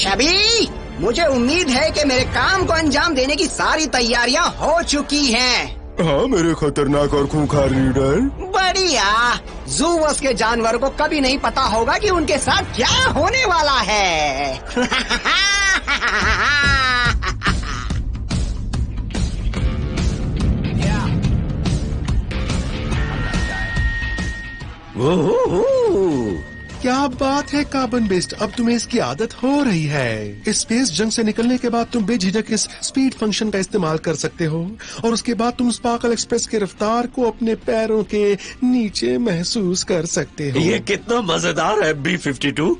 छवि, मुझे उम्मीद है कि मेरे काम को अंजाम देने की सारी तैयारियां हो चुकी हैं। हाँ मेरे खतरनाक और खूंखार लीडर। बढ़िया। ज़ूवस के जानवरों को कभी नहीं पता होगा कि उनके साथ क्या होने वाला है। क्या बात है कार्बन बेस्ड, अब तुम्हें इसकी आदत हो रही है। इस स्पेस जंग से निकलने के बाद तुम बेझिझक इस स्पीड फंक्शन का इस्तेमाल कर सकते हो और उसके बाद तुम स्पार्कल एक्सप्रेस की रफ्तार को अपने पैरों के नीचे महसूस कर सकते हो। ये कितना मजेदार है B-52।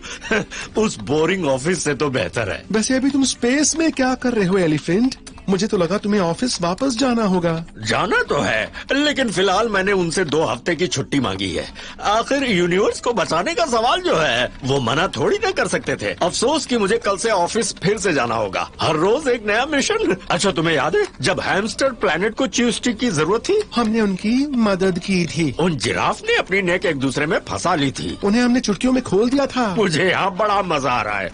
उस बोरिंग ऑफिस से तो बेहतर है। वैसे अभी तुम स्पेस में क्या कर रहे हो एलिफेंट? मुझे तो लगा तुम्हें ऑफिस वापस जाना होगा। जाना तो है, लेकिन फिलहाल मैंने उनसे 2 हफ्ते की छुट्टी मांगी है। आखिर यूनिवर्स को बचाने का सवाल जो है वो मना थोड़ी ना कर सकते थे। अफसोस कि मुझे कल से ऑफिस फिर से जाना होगा, हर रोज एक नया मिशन। अच्छा तुम्हें याद है जब हैमस्टर प्लेनेट को च्यू स्टिक की जरूरत थी, हमने उनकी मदद की थी। उन जिराफ ने अपनी नेक एक दूसरे में फंसा ली थी। उन्हें हमने चुटकियों में खोल दिया था। मुझे यहाँ बड़ा मजा आ रहा है।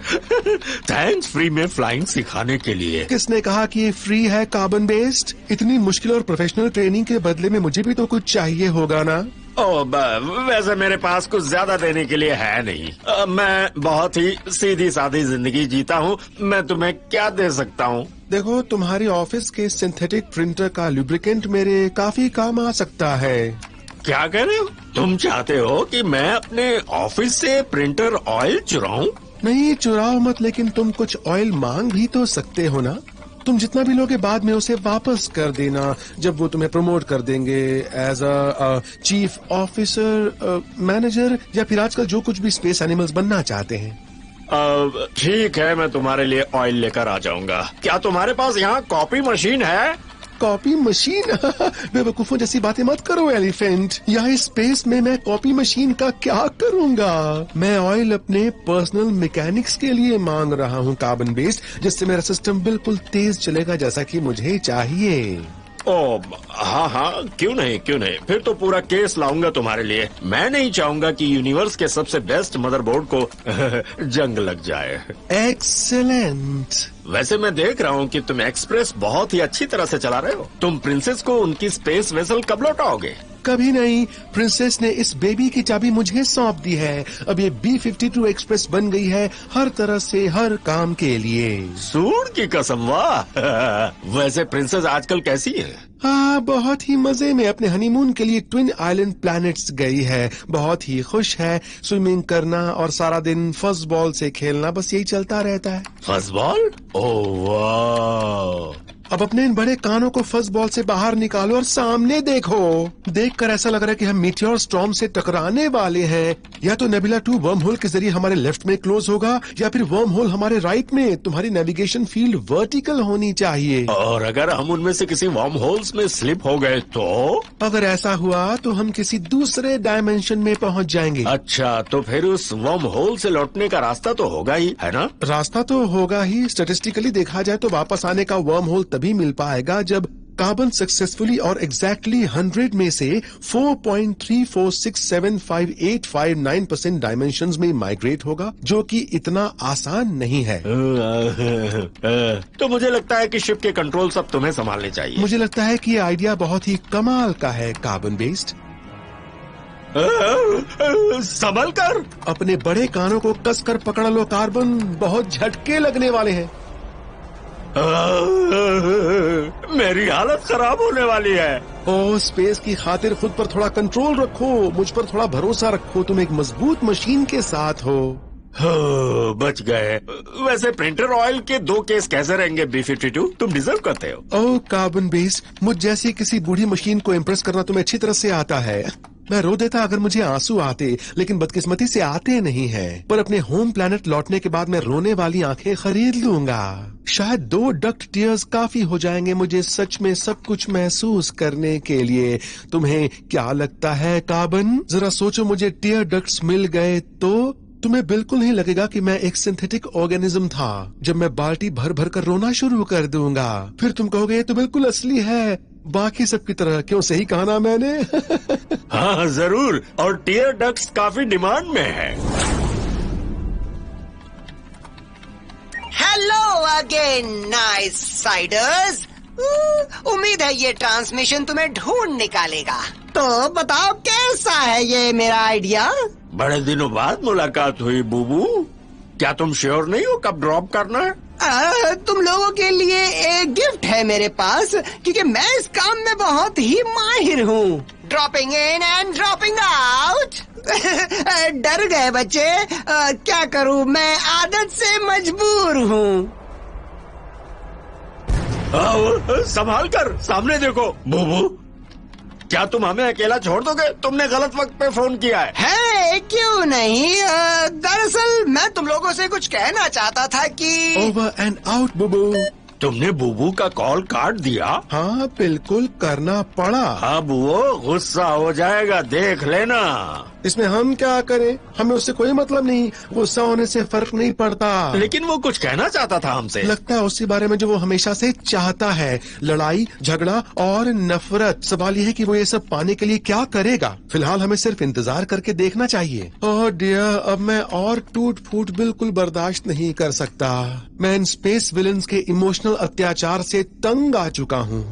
थैंक्स फ्री में फ्लाइंग सिखाने के लिए। किसने कहा कि ये फ्री है कार्बन बेस्ड? इतनी मुश्किल और प्रोफेशनल ट्रेनिंग के बदले में मुझे भी तो कुछ चाहिए होगा ना। वैसे मेरे पास कुछ ज्यादा देने के लिए है नहीं। मैं बहुत ही सीधी सादी जिंदगी जीता हूँ। मैं तुम्हें क्या दे सकता हूँ? देखो, तुम्हारी ऑफिस के सिंथेटिक प्रिंटर का लुब्रिकेंट मेरे काफी काम आ सकता है। क्या कह रहे हो? तुम चाहते हो कि मैं अपने ऑफिस से प्रिंटर ऑयल चुराऊं? नहीं चुराओ मत, लेकिन तुम कुछ ऑयल मांग भी तो सकते हो ना। तुम जितना भी लोगे बाद में उसे वापस कर देना जब वो तुम्हें प्रमोट कर देंगे as a chief officer, manager या फिर आजकल जो कुछ भी स्पेस एनिमल्स बनना चाहते हैं। ठीक है, मैं तुम्हारे लिए ऑयल लेकर आ जाऊंगा। क्या तुम्हारे पास यहाँ कॉपी मशीन है? Copy machine? बेवकूफों जैसी बातें मत करो एलिफेंट। यहाँ इस स्पेस में मैं कॉपी मशीन का क्या करूँगा? मैं ऑयल अपने पर्सनल मैकेनिक्स के लिए मांग रहा हूँ कार्बन बेस्ड, जिससे मेरा सिस्टम बिल्कुल तेज चलेगा जैसा कि मुझे चाहिए। ओ हाँ, क्यों नहीं। फिर तो पूरा केस लाऊंगा तुम्हारे लिए। मैं नहीं चाहूंगा कि यूनिवर्स के सबसे बेस्ट मदरबोर्ड को जंग लग जाए। एक्सीलेंट। वैसे मैं देख रहा हूँ कि तुम एक्सप्रेस बहुत ही अच्छी तरह से चला रहे हो। तुम प्रिंसेस को उनकी स्पेस वेसल कब लौटाओगे? कभी नहीं। प्रिंसेस ने इस बेबी की चाबी मुझे सौंप दी है। अब ये B-52 एक्सप्रेस बन गई है हर तरह से हर काम के लिए। सूर की कसम, वाह। वैसे प्रिंसेस आजकल कैसी है? हाँ, बहुत ही मजे में अपने हनीमून के लिए ट्विन आइलैंड प्लैनेट्स गई है। बहुत ही खुश है। स्विमिंग करना और सारा दिन फुटबॉल बॉल से खेलना, बस यही चलता रहता है। फुटबॉल? ओह वाह। अब अपने इन बड़े कानों को फुटबॉल बॉल से बाहर निकालो और सामने देखो। देखकर ऐसा लग रहा है कि हम मीटियोर स्टॉर्म से टकराने वाले हैं। या तो नेबुला 2 वर्म होल के जरिए हमारे लेफ्ट में क्लोज होगा या फिर वर्म होल हमारे राइट में। तुम्हारी नेविगेशन फील्ड वर्टिकल होनी चाहिए। और अगर हम उनमें से किसी वर्म होल्स में स्लिप हो गए तो? अगर ऐसा हुआ तो हम किसी दूसरे डायमेंशन में पहुंच जाएंगे। अच्छा, तो फिर उस वर्म होल से लौटने का रास्ता तो होगा ही, है ना? रास्ता तो होगा ही। स्टैटिस्टिकली देखा जाए तो वापस आने का वर्म होल तभी मिल पाएगा जब कार्बन सक्सेसफुली और एग्जैक्टली 100 में से 4.34675859% डायमेंशंस में माइग्रेट होगा, जो कि इतना आसान नहीं है। तो मुझे लगता है कि शिप के कंट्रोल सब तुम्हें संभालने चाहिए। मुझे लगता है कि ये आइडिया बहुत ही कमाल का है कार्बन बेस्ड। संभल कर। अपने बड़े कानों को कसकर पकड़ लो कार्बन, बहुत झटके लगने वाले हैं। मेरी हालत खराब होने वाली है। ओ, स्पेस की खातिर खुद पर थोड़ा कंट्रोल रखो, मुझ पर थोड़ा भरोसा रखो। तुम एक मजबूत मशीन के साथ हो। बच गए। वैसे प्रिंटर ऑयल के 2 केस कैसे रहेंगे B-52? तुम डिजर्व करते हो। ओ कार्बन बेस्ड, मुझ जैसी किसी बूढ़ी मशीन को इम्प्रेस करना तुम्हें अच्छी तरह से आता है। मैं रो देता अगर मुझे आंसू आते, लेकिन बदकिस्मती से आते नहीं हैं। पर अपने होम प्लैनेट लौटने के बाद मैं रोने वाली आंखें खरीद लूंगा। शायद 2 डक्ट टीयर्स काफी हो जाएंगे मुझे सच में सब कुछ महसूस करने के लिए। तुम्हें क्या लगता है कार्बन? जरा सोचो, मुझे टीयर डक्ट्स मिल गए तो तुम्हें बिल्कुल नहीं लगेगा कि मैं एक सिंथेटिक ऑर्गेनिज्म था। जब मैं बाल्टी भर भर कर रोना शुरू कर दूंगा, फिर तुम कहोगे ये तो बिल्कुल असली है, बाकी सब की तरह। क्यों, सही कहा ना मैंने? हाँ जरूर, और टीयर डक्ट्स काफी डिमांड में है। Again nice siders. उम्मीद है ये ट्रांसमिशन तुम्हें ढूंढ निकालेगा। तो बताओ कैसा है ये मेरा आइडिया? बड़े दिनों बाद मुलाकात हुई बूबू। क्या तुम श्योर नहीं हो कब ड्रॉप करना है? तुम लोगों के लिए एक गिफ्ट है मेरे पास, क्योंकि मैं इस काम में बहुत ही माहिर हूँ। Dropping in and dropping out. डर गए बच्चे? क्या करूँ, मैं आदत से मजबूर हूँ। संभाल कर, सामने देखो। बूबू, क्या तुम हमें अकेला छोड़ दोगे? तुमने गलत वक्त पे फोन किया है। क्यों नहीं? दरअसल मैं तुम लोगों से कुछ कहना चाहता था कि ओवर एंड आउट बुबू। तुमने बूबू का कॉल काट दिया? हाँ बिल्कुल, करना पड़ा। अब वो गुस्सा हो जाएगा, देख लेना। इसमें हम क्या करें? हमें उससे कोई मतलब नहीं, गुस्सा होने से फर्क नहीं पड़ता। लेकिन वो कुछ कहना चाहता था हमसे। लगता है उसी बारे में जो वो हमेशा से चाहता है, लड़ाई झगड़ा और नफरत। सवाल ये है कि वो ये सब पाने के लिए क्या करेगा। फिलहाल हमें सिर्फ इंतजार करके देखना चाहिए। ओह डियर, अब मैं और टूट फूट बिल्कुल बर्दाश्त नहीं कर सकता। मैं इन स्पेस विलन्स के इमोशनल अत्याचार से तंग आ चुका हूँ।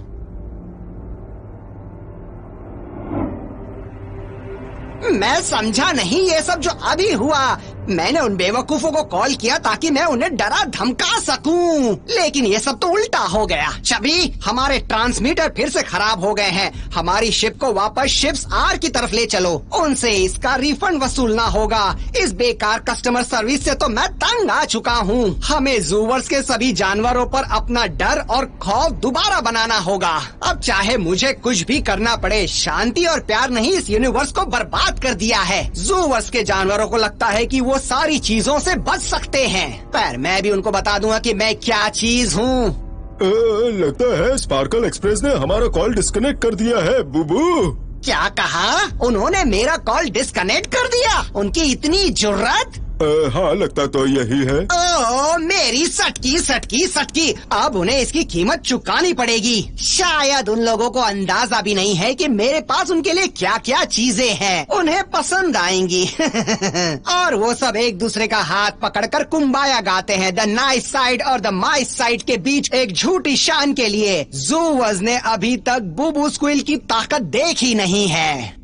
मैं समझा नहीं ये सब जो अभी हुआ। मैंने उन बेवकूफों को कॉल किया ताकि मैं उन्हें डरा धमका सकूं, लेकिन ये सब तो उल्टा हो गया। छवि, हमारे ट्रांसमीटर फिर से खराब हो गए हैं। हमारी शिप को वापस शिप्स आर की तरफ ले चलो। उनसे इसका रिफंड वसूलना होगा। इस बेकार कस्टमर सर्विस से तो मैं तंग आ चुका हूँ। हमें जूवर्स के सभी जानवरों पर अपना डर और खौफ दोबारा बनाना होगा। अब चाहे मुझे कुछ भी करना पड़े, शांति और प्यार नहीं इस यूनिवर्स को बर्बाद कर दिया है। जूवर्स के जानवरों को लगता है कि वो सारी चीजों से बच सकते हैं, पर मैं भी उनको बता दूंगा कि मैं क्या चीज हूँ। लगता है स्पार्कल एक्सप्रेस ने हमारा कॉल डिस्कनेक्ट कर दिया है बूबू। क्या कहा? उन्होंने मेरा कॉल डिस्कनेक्ट कर दिया? उनकी इतनी जुर्रत? हाँ, लगता तो यही है। ओह, मेरी सटकी सटकी सटकी। अब उन्हें इसकी कीमत चुकानी पड़ेगी। शायद उन लोगों को अंदाजा भी नहीं है कि मेरे पास उनके लिए क्या क्या चीजें हैं। उन्हें पसंद आएंगी। और वो सब एक दूसरे का हाथ पकड़कर कुम्बाया गाते हैं। द नाइस साइड और द माइस साइड के बीच एक झूठी शान के लिए। जूवर्स ने अभी तक बूबू स्क्विल की ताकत देखी नहीं है।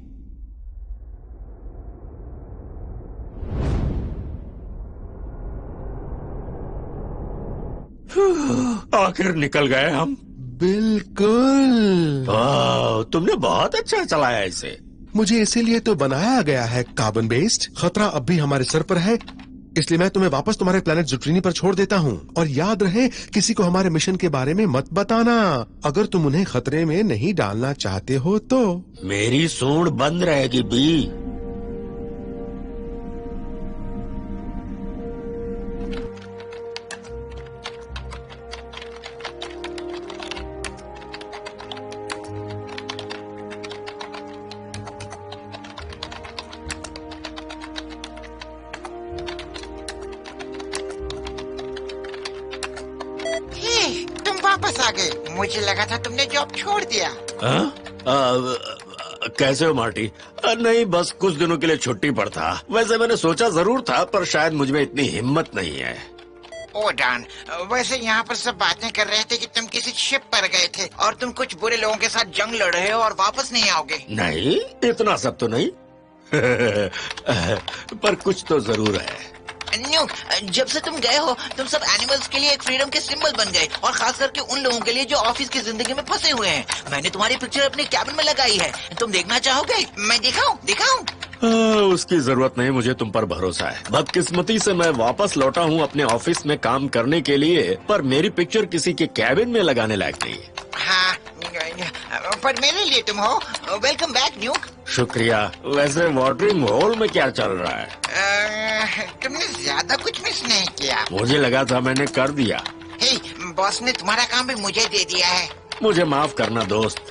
आखिर निकल गए हम। बिल्कुल। तुमने बहुत अच्छा चलाया इसे। मुझे इसीलिए तो बनाया गया है कार्बन बेस्ड। खतरा अब भी हमारे सर पर है, इसलिए मैं तुम्हें वापस तुम्हारे प्लेनेट जुट्रिनी पर छोड़ देता हूँ। और याद रहे, किसी को हमारे मिशन के बारे में मत बताना, अगर तुम उन्हें खतरे में नहीं डालना चाहते हो तो। मेरी सूंड बंद रहेगी बी। वापस आ गए। मुझे लगा था तुमने जॉब छोड़ दिया। कैसे हो मार्टी? नहीं, बस कुछ दिनों के लिए छुट्टी पर था। वैसे मैंने सोचा जरूर था, पर शायद मुझ में इतनी हिम्मत नहीं है। ओ डॉन, वैसे यहाँ पर सब बातें कर रहे थे कि तुम किसी शिप पर गए थे और तुम कुछ बुरे लोगों के साथ जंग लड़ रहे हो और वापस नहीं आओगे। नहीं, इतना सब तो नहीं। पर कुछ तो जरूर है। न्यूक, जब से तुम गए हो तुम सब एनिमल्स के लिए एक फ्रीडम के सिंबल बन गए, और खास करके उन लोगों के लिए जो ऑफिस की जिंदगी में फंसे हुए हैं। मैंने तुम्हारी पिक्चर अपने कैबिन में लगाई है, तुम देखना चाहोगे? मैं दिखाऊं? उसकी जरूरत नहीं, मुझे तुम पर भरोसा है। बदकिस्मती से मैं वापस लौटा हूँ अपने ऑफिस में काम करने के लिए, पर मेरी पिक्चर किसी के कैबिन में लगाने लायक नहीं है। हाँ, पर मेरे लिए तुम हो। Welcome back न्यूक। शुक्रिया। वैसे वाटरिंग होल में क्या चल रहा है? तुमने ज्यादा कुछ मिस नहीं किया। मुझे लगा था मैंने कर दिया। बॉस ने तुम्हारा काम भी मुझे दे दिया है। मुझे माफ करना दोस्त।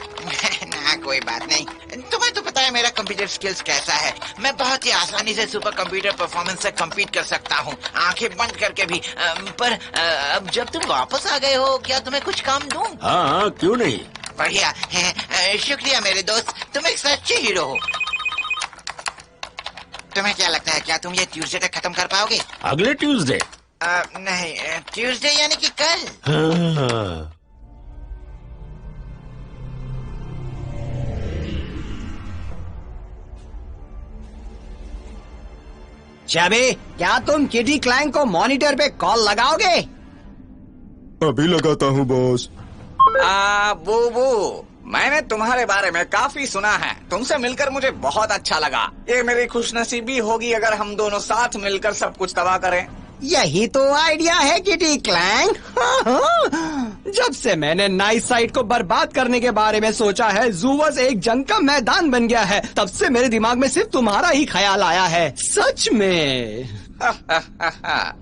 ना, कोई बात नहीं। तुम्हें तो पता है मेरा कंप्यूटर स्किल्स कैसा है। मैं बहुत ही आसानी से सुपर कंप्यूटर परफॉर्मेंस से कम्पीट कर सकता हूँ, आंखें बंद करके भी। पर अब जब तुम वापस आ गए हो, क्या तुम्हें कुछ काम दूं? हाँ, क्यों नहीं। बढ़िया। शुक्रिया मेरे दोस्त, तुम एक सच्चे हीरो हो। तुम्हें क्या लगता है, क्या तुम ये ट्यूसडे तक खत्म कर पाओगे? अगले ट्यूसडे? नहीं, ट्यूसडे यानी कि कल। हाँ। चबी, क्या तुम किटी क्लैंक को मॉनिटर पे कॉल लगाओगे? अभी लगाता हूँ बॉस। बूबू, मैंने तुम्हारे बारे में काफी सुना है। तुमसे मिलकर मुझे बहुत अच्छा लगा। ये मेरी खुशनसीबी होगी अगर हम दोनों साथ मिलकर सब कुछ तबाह करें। यही तो आइडिया है किटी क्लैंक। जब से मैंने नाइट साइड को बर्बाद करने के बारे में सोचा है, जूवर्स एक जंग का मैदान बन गया है। तब से मेरे दिमाग में सिर्फ तुम्हारा ही ख्याल आया है। सच में।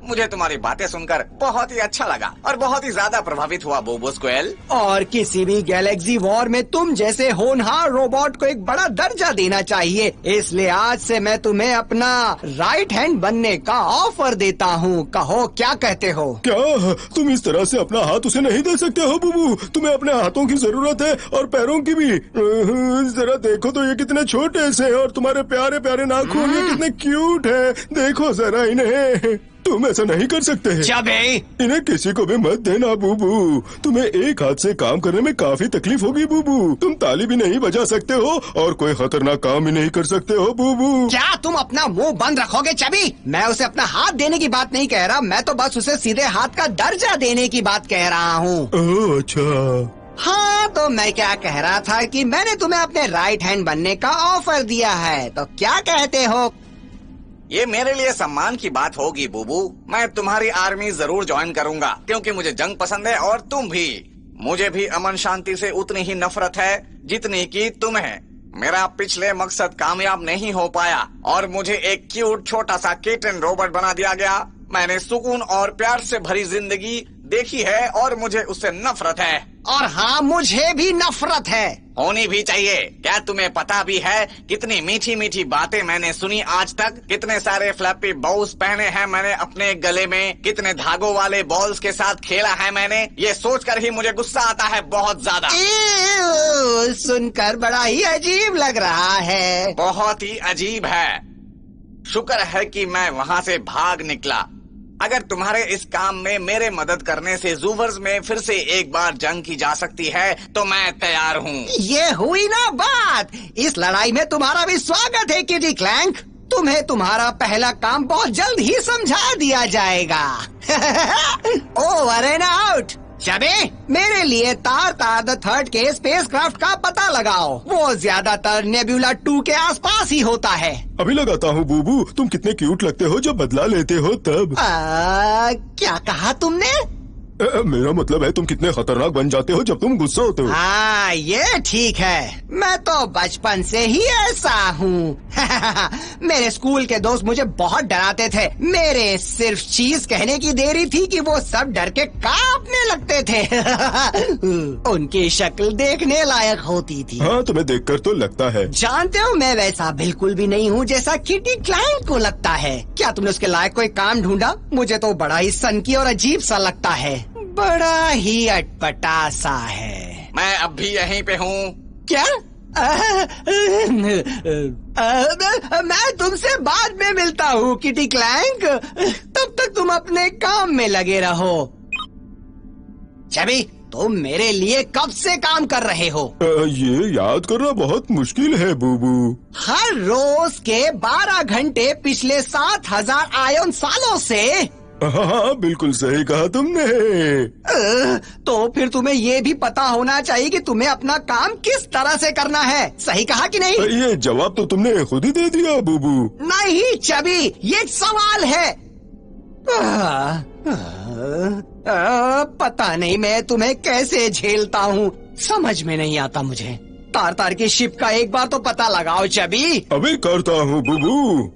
मुझे तुम्हारी बातें सुनकर बहुत ही अच्छा लगा और बहुत ही ज्यादा प्रभावित हुआ बूबू स्क्वेल। और किसी भी गैलेक्सी वॉर में तुम जैसे होनहार रोबोट को एक बड़ा दर्जा देना चाहिए। इसलिए आज से मैं तुम्हें अपना राइट हैंड बनने का ऑफर देता हूँ। कहो, क्या कहते हो? क्या तुम इस तरह से अपना हाथ उसे नहीं दे सकते हो बूबू? तुम्हें अपने हाथों की जरूरत है और पैरों की भी। जरा देखो तो ये कितने छोटे से, और तुम्हारे प्यारे प्यारे नाखून ये कितने क्यूट है। देखो जरा इन्हें। तुम ऐसा नहीं कर सकते हैं। चबी, इन्हें किसी को भी मत देना बूबू। तुम्हें एक हाथ से काम करने में काफी तकलीफ होगी बूबू। तुम ताली भी नहीं बजा सकते हो और कोई खतरनाक काम भी नहीं कर सकते हो बूबू। क्या तुम अपना मुंह बंद रखोगे चबी? मैं उसे अपना हाथ देने की बात नहीं कह रहा, मैं तो बस उसे सीधे हाथ का दर्जा देने की बात कह रहा हूँ। ओह अच्छा। हाँ, तो मैं क्या कह रहा था कि मैंने तुम्हें अपने राइट हैंड बनने का ऑफर दिया है, तो क्या कहते हो? ये मेरे लिए सम्मान की बात होगी बूबू। मैं तुम्हारी आर्मी जरूर ज्वाइन करूंगा क्योंकि मुझे जंग पसंद है और तुम भी। मुझे भी अमन शांति से उतनी ही नफरत है जितनी की तुम्हें। मेरा पिछले मकसद कामयाब नहीं हो पाया और मुझे एक क्यूट छोटा सा किटन रोबोट बना दिया गया। मैंने सुकून और प्यार से भरी जिंदगी देखी है और मुझे उससे नफरत है। और हाँ, मुझे भी नफरत है। होनी भी चाहिए। क्या तुम्हें पता भी है कितनी मीठी मीठी बातें मैंने सुनी आज तक? कितने सारे फ्लैपी बाउस पहने हैं मैंने अपने गले में, कितने धागों वाले बॉल्स के साथ खेला है मैंने। ये सोचकर ही मुझे गुस्सा आता है बहुत ज्यादा। सुनकर बड़ा ही अजीब लग रहा है। बहुत ही अजीब है। शुक्र है कि मैं वहाँ से भाग निकला। अगर तुम्हारे इस काम में मेरे मदद करने से जूवर्स में फिर से एक बार जंग की जा सकती है तो मैं तैयार हूँ। ये हुई ना बात। इस लड़ाई में तुम्हारा भी स्वागत है किटी क्लैंक। तुम्हें तुम्हारा पहला काम बहुत जल्द ही समझा दिया जाएगा। Over and out. चबे, मेरे लिए तार द थर्ड के स्पेसक्राफ्ट का पता लगाओ। वो ज्यादातर नेबुला 2 के आसपास ही होता है। अभी लगाता हूँ बूबू। तुम कितने क्यूट लगते हो जब बदला लेते हो तब। क्या कहा तुमने? मेरा मतलब है तुम कितने खतरनाक बन जाते हो जब तुम गुस्सा होते हो। हाँ, ये ठीक है। मैं तो बचपन से ही ऐसा हूँ। मेरे स्कूल के दोस्त मुझे बहुत डराते थे। मेरे सिर्फ चीज कहने की देरी थी कि वो सब डर के कांपने लगते थे। उनकी शक्ल देखने लायक होती थी। हाँ, तुम्हें देखकर तो लगता है। जानते हो, मैं वैसा बिल्कुल भी नहीं हूँ जैसा किटी क्लैंक को लगता है। क्या तुमने उसके लायक कोई काम ढूंढा? मुझे तो बड़ा ही सनकी और अजीब सा लगता है। बड़ा ही अटपटा सा है। मैं अब भी यहीं पे हूँ। क्या? मैं तुमसे बाद में मिलता हूँ किटी क्लैंक। तब तक तुम अपने काम में लगे रहो। चबी, तुम मेरे लिए कब से काम कर रहे हो? ये याद करना बहुत मुश्किल है बूबू। हर रोज के 12 घंटे पिछले 7000 आयन सालों से। हाँ, बिल्कुल सही कहा तुमने। तो फिर तुम्हें ये भी पता होना चाहिए कि तुम्हें अपना काम किस तरह से करना है। सही कहा कि नहीं? ये जवाब तो तुमने खुद ही दे दिया बूबू। नहीं चबी, ये एक सवाल है। पता नहीं मैं तुम्हें कैसे झेलता हूँ, समझ में नहीं आता मुझे। तार की शिप का एक बार तो पता लगाओ चबी। अभी करता हूँ बूबू।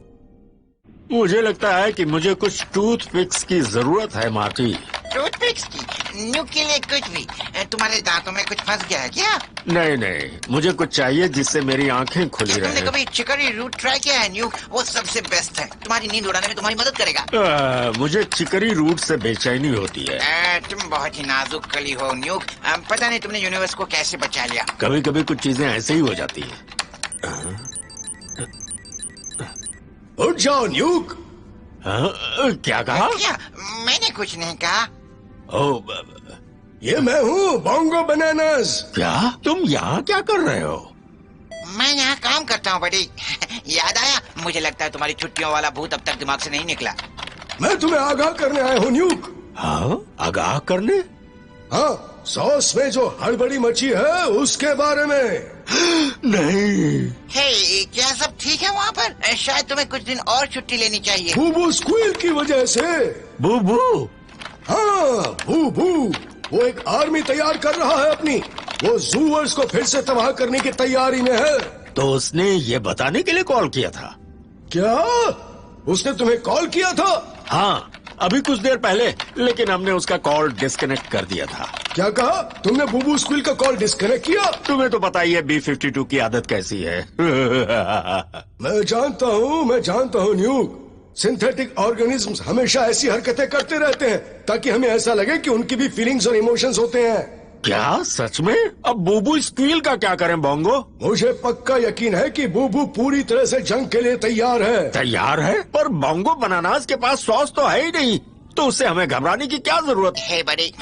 मुझे लगता है कि मुझे कुछ टूथपिक्स की जरूरत है मार्टी। टूथपिक्स की? न्यूक के लिए कुछ भी? तुम्हारे दांतों में कुछ फंस गया है क्या? नहीं, मुझे कुछ चाहिए जिससे मेरी आंखें खुली तुमने रहें। कभी चिकरी रूट ट्राई किया है न्यूक? वो सबसे बेस्ट है। तुम्हारी नींद उड़ाने में तुम्हारी मदद करेगा। मुझे चिकरी रूट से बेचैनी होती है। तुम बहुत ही नाजुक कली हो न्यूक। पता नहीं तुमने यूनिवर्स को कैसे बचा लिया। कभी कभी कुछ चीजें ऐसे ही हो जाती है। उठ जाओ न्यूक, हाँ, क्या कहा? क्या? मैंने कुछ नहीं कहा। ओ, ये मैं हूँ बोंगो बनानास। क्या तुम यहाँ क्या कर रहे हो? मैं यहाँ काम करता हूँ बड़ी। याद आया? मुझे लगता है तुम्हारी छुट्टियों वाला भूत अब तक दिमाग से नहीं निकला। मैं तुम्हें आगाह करने आया हूँ न्यूक। हाँ, आगाह करने? हाँ, सॉस में जो हड़बड़ी मची है उसके बारे में। नहीं। हे, क्या सब ठीक है वहाँ पर? शायद तुम्हें कुछ दिन और छुट्टी लेनी चाहिए। बूबू स्क्वील की वजह से। बूबू? हाँ, बूबू वो एक आर्मी तैयार कर रहा है अपनी। वो जूवर्स को फिर से तबाह करने की तैयारी में है। तो उसने ये बताने के लिए कॉल किया था? क्या उसने तुम्हें कॉल किया था? हाँ, अभी कुछ देर पहले, लेकिन हमने उसका कॉल डिस्कनेक्ट कर दिया था। क्या कहा तुमने? बूबू स्क्वील का कॉल डिस्कनेक्ट किया? तुम्हें तो पता ही है B-52 की आदत कैसी है। मैं जानता हूँ न्यूक। सिंथेटिक ऑर्गेनिज्म्स हमेशा ऐसी हरकतें करते रहते हैं ताकि हमें ऐसा लगे कि उनकी भी फीलिंग्स और इमोशंस होते हैं। क्या सच में? अब बूबू स्क्वील का क्या करें बोंगो? मुझे पक्का यकीन है कि बूबू पूरी तरह से जंग के लिए तैयार है। तैयार है? पर बोंगो बनानास के पास सॉस तो है ही नहीं, तो उससे हमें घबराने की क्या जरूरत? हे बड़ी,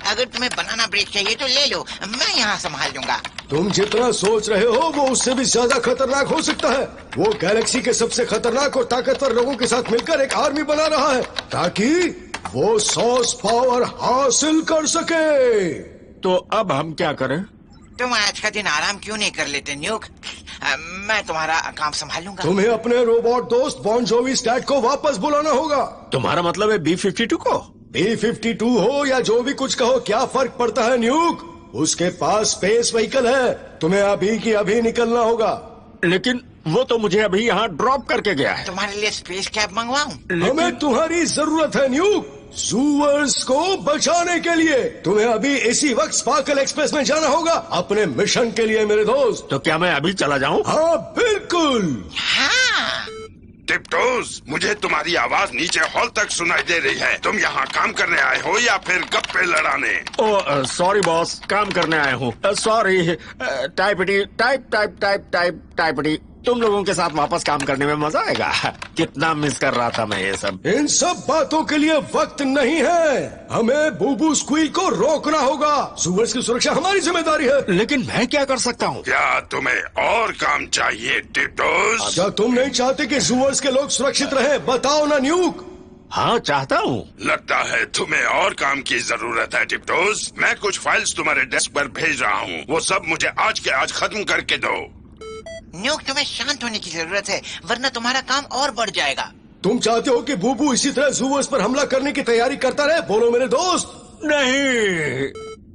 अगर तुम्हें बनाना ब्रेक चाहिए तो ले लो, मैं यहाँ संभाल लूंगा। तुम जितना सोच रहे हो वो उससे भी ज्यादा खतरनाक हो सकता है। वो गैलेक्सी के सबसे खतरनाक और ताकतवर लोगों के साथ मिलकर एक आर्मी बना रहा है ताकि वो सॉस पावर हासिल कर सके। तो अब हम क्या करें? तुम आज का दिन आराम क्यों नहीं कर लेते न्यूक? मैं तुम्हारा काम संभाल लूंगा। तुम्हें अपने रोबोट दोस्त बॉन जोवी स्टैट को वापस बुलाना होगा। तुम्हारा मतलब है B-52 को? B-52 हो या जो भी कुछ कहो, क्या फर्क पड़ता है न्यूक? उसके पास स्पेस व्हीकल है। तुम्हें अभी की अभी निकलना होगा। लेकिन वो तो मुझे अभी यहाँ ड्रॉप करके गया है। तुम्हारे लिए स्पेस कैब मंगवाऊं? हमें तुम्हारी जरूरत है न्यूक, जूवर्स को बचाने के लिए। तुम्हें अभी इसी वक्त स्पार्कल एक्सप्रेस में जाना होगा अपने मिशन के लिए मेरे दोस्त। तो क्या मैं अभी चला जाऊँ? हाँ बिल्कुल। हाँ। टिप्टोस, मुझे तुम्हारी आवाज नीचे हॉल तक सुनाई दे रही है। तुम यहाँ काम करने आए हो या फिर गप्पे लड़ाने? ओह सॉरी बॉस, काम करने आया हूँ। सॉरी। टाइपटी। तुम लोगों के साथ वापस काम करने में मजा आएगा। कितना मिस कर रहा था मैं ये सब। इन सब बातों के लिए वक्त नहीं है। हमें बूबू स्क्वील को रोकना होगा। जूवर्स की सुरक्षा हमारी जिम्मेदारी है। लेकिन मैं क्या कर सकता हूँ? क्या तुम्हें और काम चाहिए टिप्टोस? क्या तुम नहीं चाहते कि जूवर्स के लोग सुरक्षित रहें? बताओ ना न्यूक। हाँ, चाहता हूँ। लगता है तुम्हें और काम की जरूरत है टिप्टोस। मैं कुछ फाइल्स तुम्हारे डेस्क पर भेज रहा हूँ, वो सब मुझे आज के आज खत्म करके दो। न्यूक, तुम्हें शांत होने की जरूरत है, वरना तुम्हारा काम और बढ़ जाएगा। तुम चाहते हो कि बूबू इसी तरह जूवर्स पर हमला करने की तैयारी करता रहे? बोलो मेरे दोस्त। नहीं।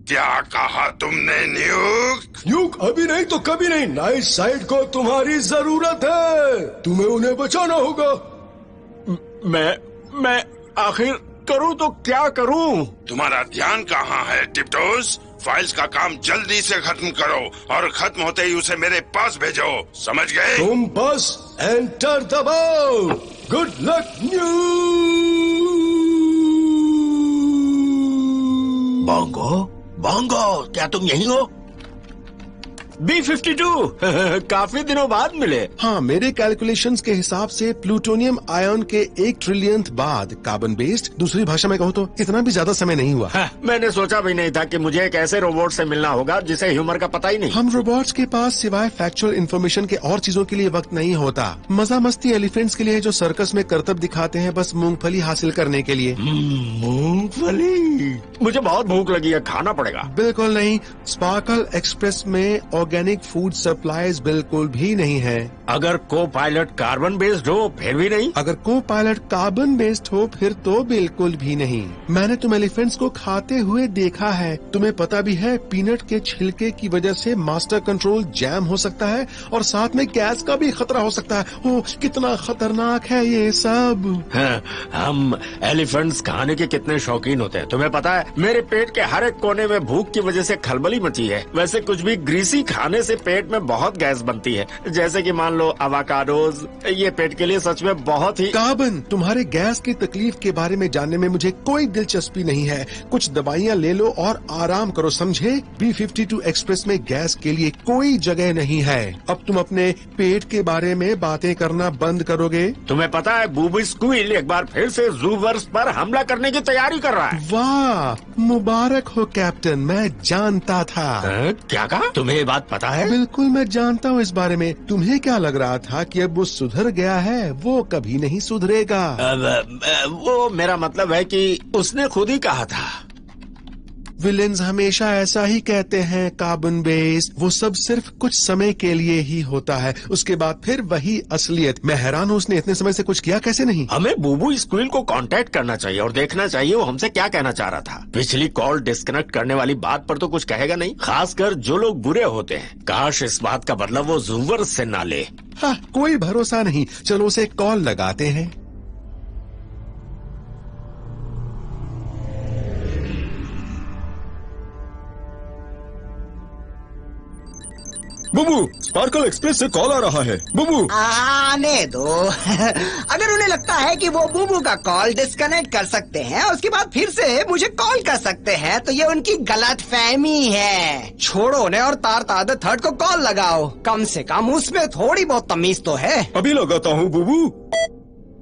क्या कहा तुमने न्यूक? न्यूक, अभी नहीं तो कभी नहीं। नाइट साइड को तुम्हारी जरूरत है। तुम्हें उन्हें बचाना होगा। मैं आखिर करूँ तो क्या करूँ? तुम्हारा ध्यान कहाँ है टिप्टोस? फाइल्स का काम जल्दी से खत्म करो और खत्म होते ही उसे मेरे पास भेजो, समझ गए? तुम बस एंटर दबाओ। Good luck new. बोंगो, क्या तुम यही हो? B-52 काफी दिनों बाद मिले। हाँ, मेरे कैलकुलेशंस के हिसाब से प्लूटोनियम आयन के 1 ट्रिलियन बाद कार्बन बेस्ड। दूसरी भाषा में कहूँ तो इतना भी ज्यादा समय नहीं हुआ। मैंने सोचा भी नहीं था कि मुझे एक ऐसे रोबोट से मिलना होगा जिसे ह्यूमर का पता ही नहीं। हम रोबोट्स के पास सिवाय फैक्चुअल इन्फॉर्मेशन के और चीजों के लिए वक्त नहीं होता। मजा मस्ती एलिफेंट्स के लिए जो सर्कस में करतब दिखाते हैं, बस मूंगफली हासिल करने के लिए। मूंगफली? मुझे बहुत भूख लगी है, खाना पड़ेगा। बिल्कुल नहीं। स्पार्कल एक्सप्रेस में ऑर्गेनिक फूड सप्लाईज बिल्कुल भी नहीं है। अगर को पायलट कार्बन बेस्ड हो फिर भी नहीं? अगर को पायलट कार्बन बेस्ड हो फिर तो बिल्कुल भी नहीं। मैंने तुम एलिफेंट्स को खाते हुए देखा है। तुम्हें पता भी है पीनट के छिलके की वजह से मास्टर कंट्रोल जैम हो सकता है और साथ में गैस का भी खतरा हो सकता है। ओह, कितना खतरनाक है ये सब। हम एलिफेंट्स खाने के कितने शौकीन होते हैं, तुम्हें पता है? मेरे पेट के हर एक कोने में भूख की वजह से खलबली मची है। वैसे कुछ भी ग्रीसी खाने से पेट में बहुत गैस बनती है, जैसे कि मान लो अवाकाडोज। ये पेट के लिए सच में बहुत ही। कार्बन, तुम्हारे गैस की तकलीफ के बारे में जानने में मुझे कोई दिलचस्पी नहीं है। कुछ दवाइयाँ ले लो और आराम करो, समझे? B52 एक्सप्रेस में गैस के लिए कोई जगह नहीं है। अब तुम अपने पेट के बारे में बातें करना बंद करोगे? तुम्हें पता है बूबू स्क्विल एक बार फिर से ज़ूवर्स पर हमला करने की तैयारी कर रहा है। वाह, मुबारक हो कैप्टन, मैं जानता था। क्या कहा? तुम्हें ये बात पता है? बिल्कुल, मैं जानता हूँ इस बारे में। तुम्हें क्या लग रहा था कि अब वो सुधर गया है? वो कभी नहीं सुधरेगा। वो मेरा मतलब है कि उसने खुद ही कहा था। विलेन्स हमेशा ऐसा ही कहते हैं कार्बन बेस। वो सब सिर्फ कुछ समय के लिए ही होता है, उसके बाद फिर वही असलियत। मैं हैरान हूँ उसने इतने समय से कुछ किया कैसे नहीं। हमें बूबू स्क्विल को कांटेक्ट करना चाहिए और देखना चाहिए वो हमसे क्या कहना चाह रहा था। पिछली कॉल डिस्कनेक्ट करने वाली बात पर तो कुछ कहेगा नहीं, खासकर जो लोग बुरे होते हैं। काश इस बात का बदला वो ज़ूवर्स से ना ले। हाँ, कोई भरोसा नहीं। चलो उसे कॉल लगाते हैं। बुबू, स्पार्कल एक्सप्रेस से कॉल आ रहा है। बुबू, आने दो। अगर उन्हें लगता है कि वो बूबू का कॉल डिस्कनेक्ट कर सकते हैं, उसके बाद फिर से मुझे कॉल कर सकते हैं, तो ये उनकी गलत फहमी है। छोड़ो उन्हें और तार तार थर्ड को कॉल लगाओ। कम से कम उसमें थोड़ी बहुत तमीज तो है। अभी लगाता हूँ बुबू।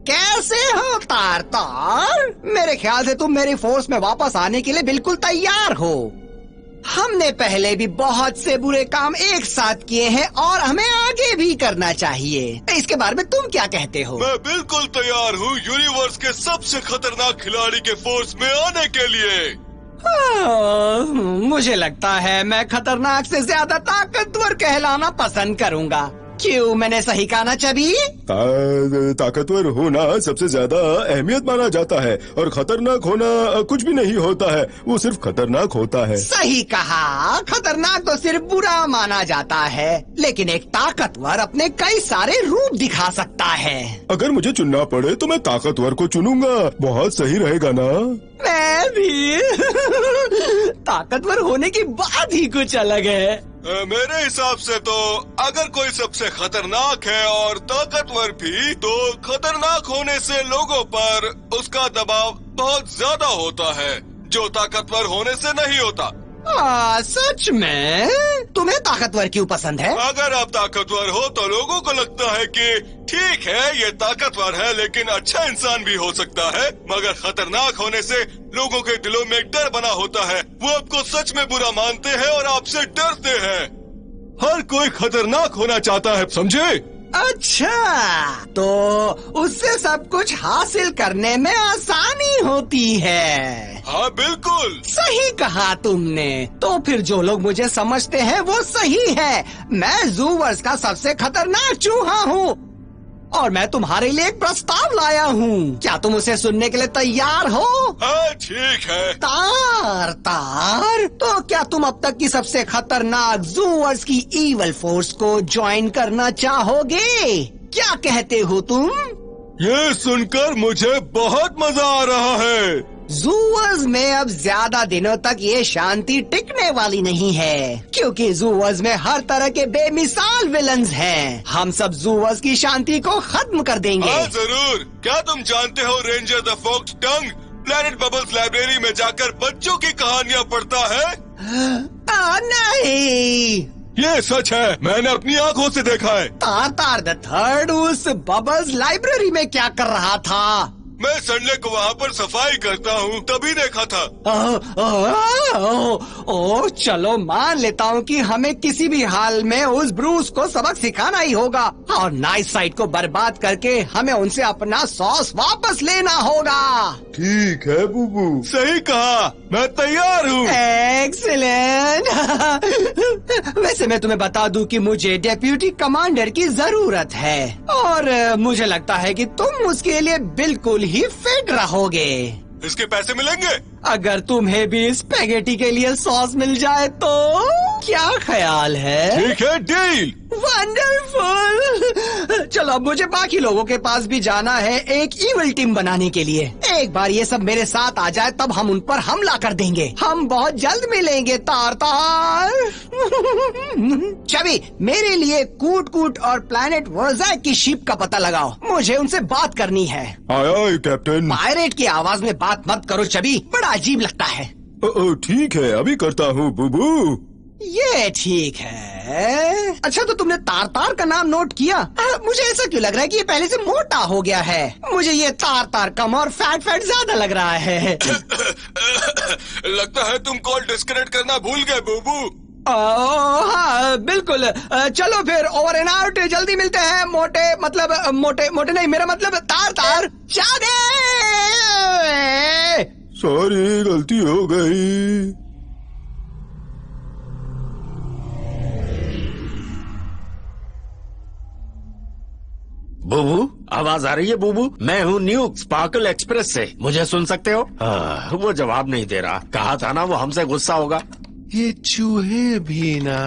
कैसे हो तार तार? मेरे ख्याल से तुम मेरी फोर्स में वापस आने के लिए बिल्कुल तैयार हो। हमने पहले भी बहुत से बुरे काम एक साथ किए हैं और हमें आगे भी करना चाहिए। इसके बारे में तुम क्या कहते हो? मैं बिल्कुल तैयार हूँ यूनिवर्स के सबसे खतरनाक खिलाड़ी के फोर्स में आने के लिए। मुझे लगता है मैं खतरनाक से ज्यादा ताकतवर कहलाना पसंद करूंगा। क्यों, मैंने सही कहा ना चबी? ताकतवर होना सबसे ज्यादा अहमियत माना जाता है और खतरनाक होना कुछ भी नहीं होता है, वो सिर्फ खतरनाक होता है। सही कहा, खतरनाक तो सिर्फ बुरा माना जाता है, लेकिन एक ताकतवर अपने कई सारे रूप दिखा सकता है। अगर मुझे चुनना पड़े तो मैं ताकतवर को चुनूंगा। बहुत सही रहेगा ना? मैं भी। ताकतवर होने की बात ही कुछ अलग है। मेरे हिसाब से तो अगर कोई सबसे खतरनाक है और ताकतवर भी, तो खतरनाक होने से लोगों पर उसका दबाव बहुत ज्यादा होता है, जो ताकतवर होने से नहीं होता। सच में? तुम्हें ताकतवर क्यों पसंद है? अगर आप ताकतवर हो तो लोगों को लगता है कि ठीक है ये ताकतवर है लेकिन अच्छा इंसान भी हो सकता है, मगर खतरनाक होने से लोगों के दिलों में डर बना होता है। वो आपको सच में बुरा मानते हैं और आपसे डरते हैं। हर कोई खतरनाक होना चाहता है, समझे? अच्छा, तो उससे सब कुछ हासिल करने में आसानी होती है। हाँ बिल्कुल सही कहा तुमने। तो फिर जो लोग मुझे समझते हैं वो सही है। मैं ज़ूवर्स का सबसे खतरनाक चूहा हूँ और मैं तुम्हारे लिए एक प्रस्ताव लाया हूँ। क्या तुम उसे सुनने के लिए तैयार हो? हाँ ठीक है। तार तार, तो क्या तुम अब तक की सबसे खतरनाक ज़ूवर्स की ईवल फोर्स को ज्वाइन करना चाहोगे? क्या कहते हो तुम? ये सुनकर मुझे बहुत मजा आ रहा है। ज़ूवर्स में अब ज्यादा दिनों तक ये शांति टिकने वाली नहीं है, क्योंकि ज़ूवर्स में हर तरह के बेमिसाल विलन्स हैं। हम सब ज़ूवर्स की शांति को खत्म कर देंगे। हाँ जरूर। क्या तुम जानते हो ranger the fox tongue planet bubbles library में जाकर बच्चों की कहानियाँ पढ़ता है? नहीं, ये सच है, मैंने अपनी आंखों से देखा है। तार तार द थर्ड उस बबल्स लाइब्रेरी में क्या कर रहा था? मैं संडे को वहाँ पर सफाई करता हूँ, तभी देखा था। चलो मान लेता हूँ कि हमें किसी भी हाल में उस ब्रूस को सबक सिखाना ही होगा और नाइस साइड को बर्बाद करके हमें उनसे अपना सॉस वापस लेना होगा। ठीक है बुबू। सही कहा, मैं तैयार हूँ। एक्सीलेंट। वैसे मैं तुम्हें बता दूं कि मुझे डेप्यूटी कमांडर की जरूरत है और मुझे लगता है कि तुम उसके लिए बिल्कुल ही फिट रहोगे। इसके पैसे मिलेंगे? अगर तुम्हें भी स्पैगेटी के लिए सॉस मिल जाए तो। क्या ख्याल है? ठीक है, डील। वंडरफुल। चलो अब मुझे बाकी लोगों के पास भी जाना है एक इविल टीम बनाने के लिए। एक बार ये सब मेरे साथ आ जाए तब हम उन पर हमला कर देंगे। हम बहुत जल्द मिलेंगे तार तार। चबी, मेरे लिए कूट कूट और प्लैनेट वर्ज़ैक की शिप का पता लगाओ। मुझे उनसे बात करनी है। आया कैप्टन। पायरेट की आवाज में बात मत करो चबी, बड़ा अजीब लगता है। ठीक है, अभी करता हूँ बुबू। ये ठीक है। अच्छा, तो तुमने तार तार का नाम नोट किया? मुझे ऐसा क्यों लग रहा है कि ये पहले से मोटा हो गया है? मुझे ये तार तार कम और फैट फैट ज्यादा लग रहा है। लगता है तुम कॉल डिस्कनेक्ट करना भूल गए बुबू। हाँ बिल्कुल। चलो फिर ओवर एंड आउट। जल्दी मिलते हैं। मोटे मोटे नहीं, मेरा मतलब तार तार। जाने। सॉरी, गलती हो गई। बुबू, आवाज आ रही है बुबू? मैं हूँ न्यू स्पार्कल एक्सप्रेस से। मुझे सुन सकते हो? वो जवाब नहीं दे रहा। कहा था ना वो हमसे गुस्सा होगा। ये चूहे भी ना।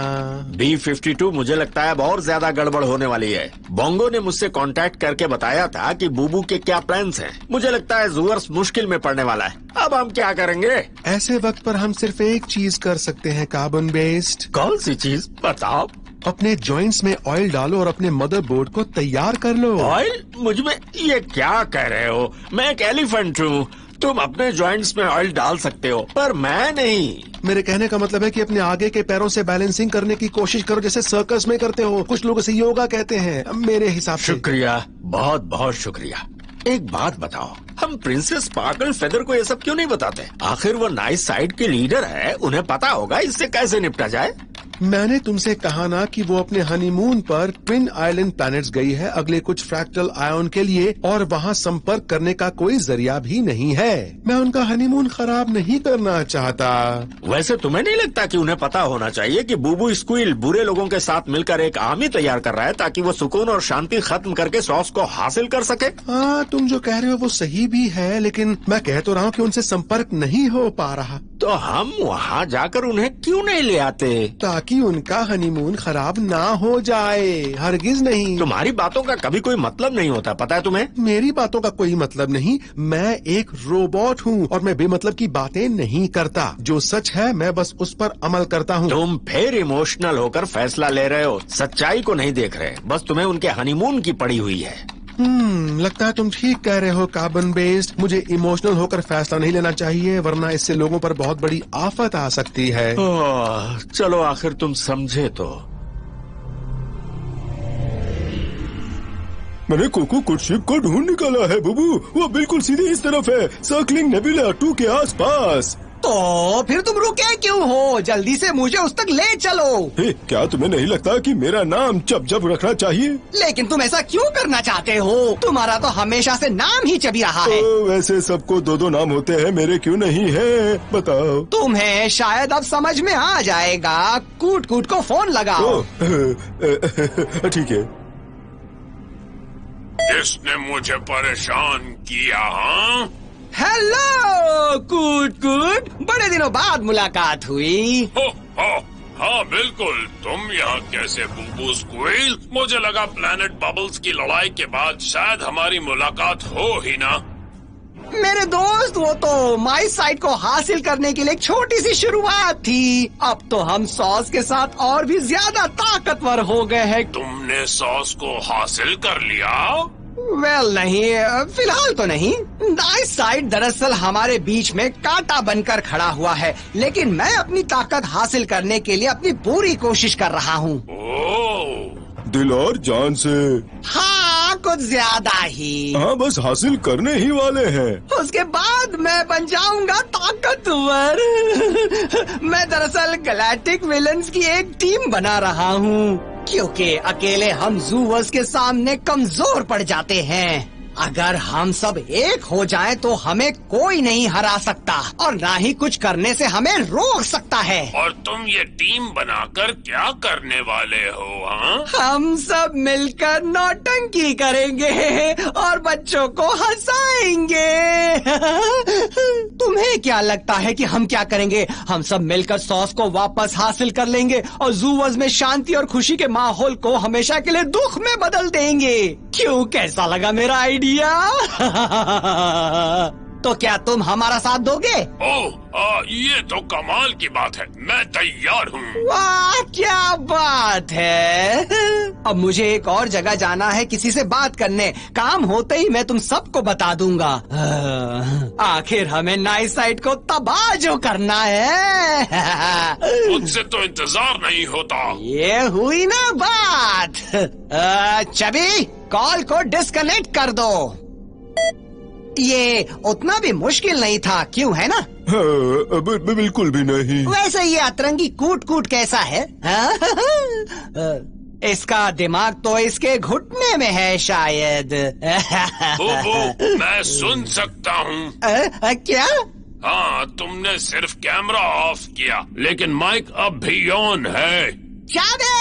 B-52 मुझे लगता है अब और ज्यादा गड़बड़ होने वाली है। बोंगो ने मुझसे कांटेक्ट करके बताया था कि बुबू के क्या प्लान्स हैं। मुझे लगता है जूअर्स मुश्किल में पड़ने वाला है। अब हम क्या करेंगे? ऐसे वक्त पर हम सिर्फ एक चीज कर सकते हैं, कार्बन बेस्ड। कौन सी चीज? बताओ। अपने जॉइंट्स में ऑयल डालो और अपने मदरबोर्ड को तैयार कर लो। ऑयल? मुझमें? ये क्या कह रहे हो? मैं एक एलिफेंट हूँ। तुम अपने जॉइंट्स में ऑयल डाल सकते हो पर मैं नहीं। मेरे कहने का मतलब है कि अपने आगे के पैरों से बैलेंसिंग करने की कोशिश करो, जैसे सर्कस में करते हो। कुछ लोग इसे योगा कहते हैं, मेरे हिसाब से। शुक्रिया, बहुत बहुत शुक्रिया। एक बात बताओ, हम प्रिंसेस स्पार्कल फेदर को ये सब क्यों नहीं बताते? आखिर वो नाइस साइड की लीडर है, उन्हें पता होगा इससे कैसे निपटा जाए। मैंने तुमसे कहा ना कि वो अपने हनीमून पर ट्विन आइलैंड प्लैनेट्स गई है अगले कुछ फ्रैक्टल आयोन के लिए, और वहाँ संपर्क करने का कोई जरिया भी नहीं है। मैं उनका हनीमून खराब नहीं करना चाहता। वैसे तुम्हें नहीं लगता कि उन्हें पता होना चाहिए कि बूबू स्क्विल बुरे लोगों के साथ मिलकर एक आर्मी तैयार कर रहा है ताकि वो सुकून और शांति खत्म करके सॉस को हासिल कर सके? हाँ, तुम जो कह रहे हो वो सही भी है, लेकिन मैं कह तो रहा हूँ कि उनसे संपर्क नहीं हो पा रहा। तो हम वहाँ जाकर उन्हें क्यों नहीं ले आते? ताकि उनका हनीमून खराब ना हो जाए। हरगिज नहीं। तुम्हारी बातों का कभी कोई मतलब नहीं होता, पता है तुम्हें? मेरी बातों का कोई मतलब नहीं। मैं एक रोबोट हूँ और मैं बेमतलब की बातें नहीं करता। जो सच है मैं बस उस पर अमल करता हूँ। तुम फिर इमोशनल होकर फैसला ले रहे हो, सच्चाई को नहीं देख रहे। बस तुम्हें उनके हनीमून की पड़ी हुई है। लगता है तुम ठीक कह रहे हो कार्बन बेस्ड। मुझे इमोशनल होकर फैसला नहीं लेना चाहिए, वरना इससे लोगों पर बहुत बड़ी आफत आ सकती है। चलो आखिर तुम समझे तो। मैंने कोको कुड शिप को ढूंढ निकाला है बुबू। वो बिल्कुल सीधे इस तरफ है, सर्कलिंग नेबुला 2 के आसपास। तो फिर तुम रुके क्यों हो? जल्दी से मुझे उस तक ले चलो। क्या तुम्हें नहीं लगता कि मेरा नाम जब जब रखना चाहिए? लेकिन तुम ऐसा क्यों करना चाहते हो? तुम्हारा तो हमेशा से नाम ही चबी रहा है। वैसे सबको 2-2 नाम होते हैं, मेरे क्यों नहीं है? बताओ। तुम्हें शायद अब समझ में आ जाएगा। कूट कूट को फोन लगाओ। ठीक है। इसने मुझे परेशान किया। हाँ, हेलो कूट कूट, बड़े दिनों बाद मुलाकात हुई। हो, हाँ बिल्कुल। तुम यहाँ कैसे बूबू स्क्विल? मुझे लगा प्लैनेट बबल्स की लड़ाई के बाद शायद हमारी मुलाकात हो ही ना। मेरे दोस्त, वो तो माई साइड को हासिल करने के लिए एक छोटी सी शुरुआत थी। अब तो हम सॉस के साथ और भी ज्यादा ताकतवर हो गए हैं। तुमने सॉस को हासिल कर लिया? वेल नहीं, फिलहाल तो नहीं। नाइस साइड दरअसल हमारे बीच में कांटा बनकर खड़ा हुआ है, लेकिन मैं अपनी ताकत हासिल करने के लिए अपनी पूरी कोशिश कर रहा हूँ। दिल और जान से। हाँ, कुछ ज्यादा ही। हाँ, बस हासिल करने ही वाले हैं। उसके बाद मैं बन जाऊंगा ताकतवर। मैं दरअसल गैलेक्टिक विलन्स की एक टीम बना रहा हूँ, क्योंकि अकेले हम जूवर्स के सामने कमजोर पड़ जाते हैं। अगर हम सब एक हो जाएं तो हमें कोई नहीं हरा सकता और ना ही कुछ करने से हमें रोक सकता है। और तुम ये टीम बनाकर क्या करने वाले हो? हाँ, हम सब मिलकर नौटंकी करेंगे और बच्चों को हंसाएंगे। तुम्हें तुम्हें क्या लगता है कि हम क्या करेंगे? हम सब मिलकर सॉस को वापस हासिल कर लेंगे और ज़ूवर्स में शांति और खुशी के माहौल को हमेशा के लिए दुख में बदल देंगे। क्यों, कैसा लगा मेरा आइडिया? तो क्या तुम हमारा साथ दोगे? ओह, ये तो कमाल की बात है। मैं तैयार हूँ। वाह, क्या बात है। अब मुझे एक और जगह जाना है किसी से बात करने। काम होते ही मैं तुम सबको बता दूंगा। आखिर हमें नाइस साइड को तबाह जो करना है। मुझसे तो इंतजार नहीं होता। ये हुई ना बात। चबी, कॉल को डिस्कनेक्ट कर दो। ये उतना भी मुश्किल नहीं था, क्यों है ना? हाँ, बिल्कुल भी नहीं। वैसे ये अतरंगी कूट कूट कैसा है? इसका दिमाग तो इसके घुटने में है शायद। बुबू, मैं सुन सकता हूँ। क्या? हाँ, तुमने सिर्फ कैमरा ऑफ किया, लेकिन माइक अब भी ऑन है। शाबे!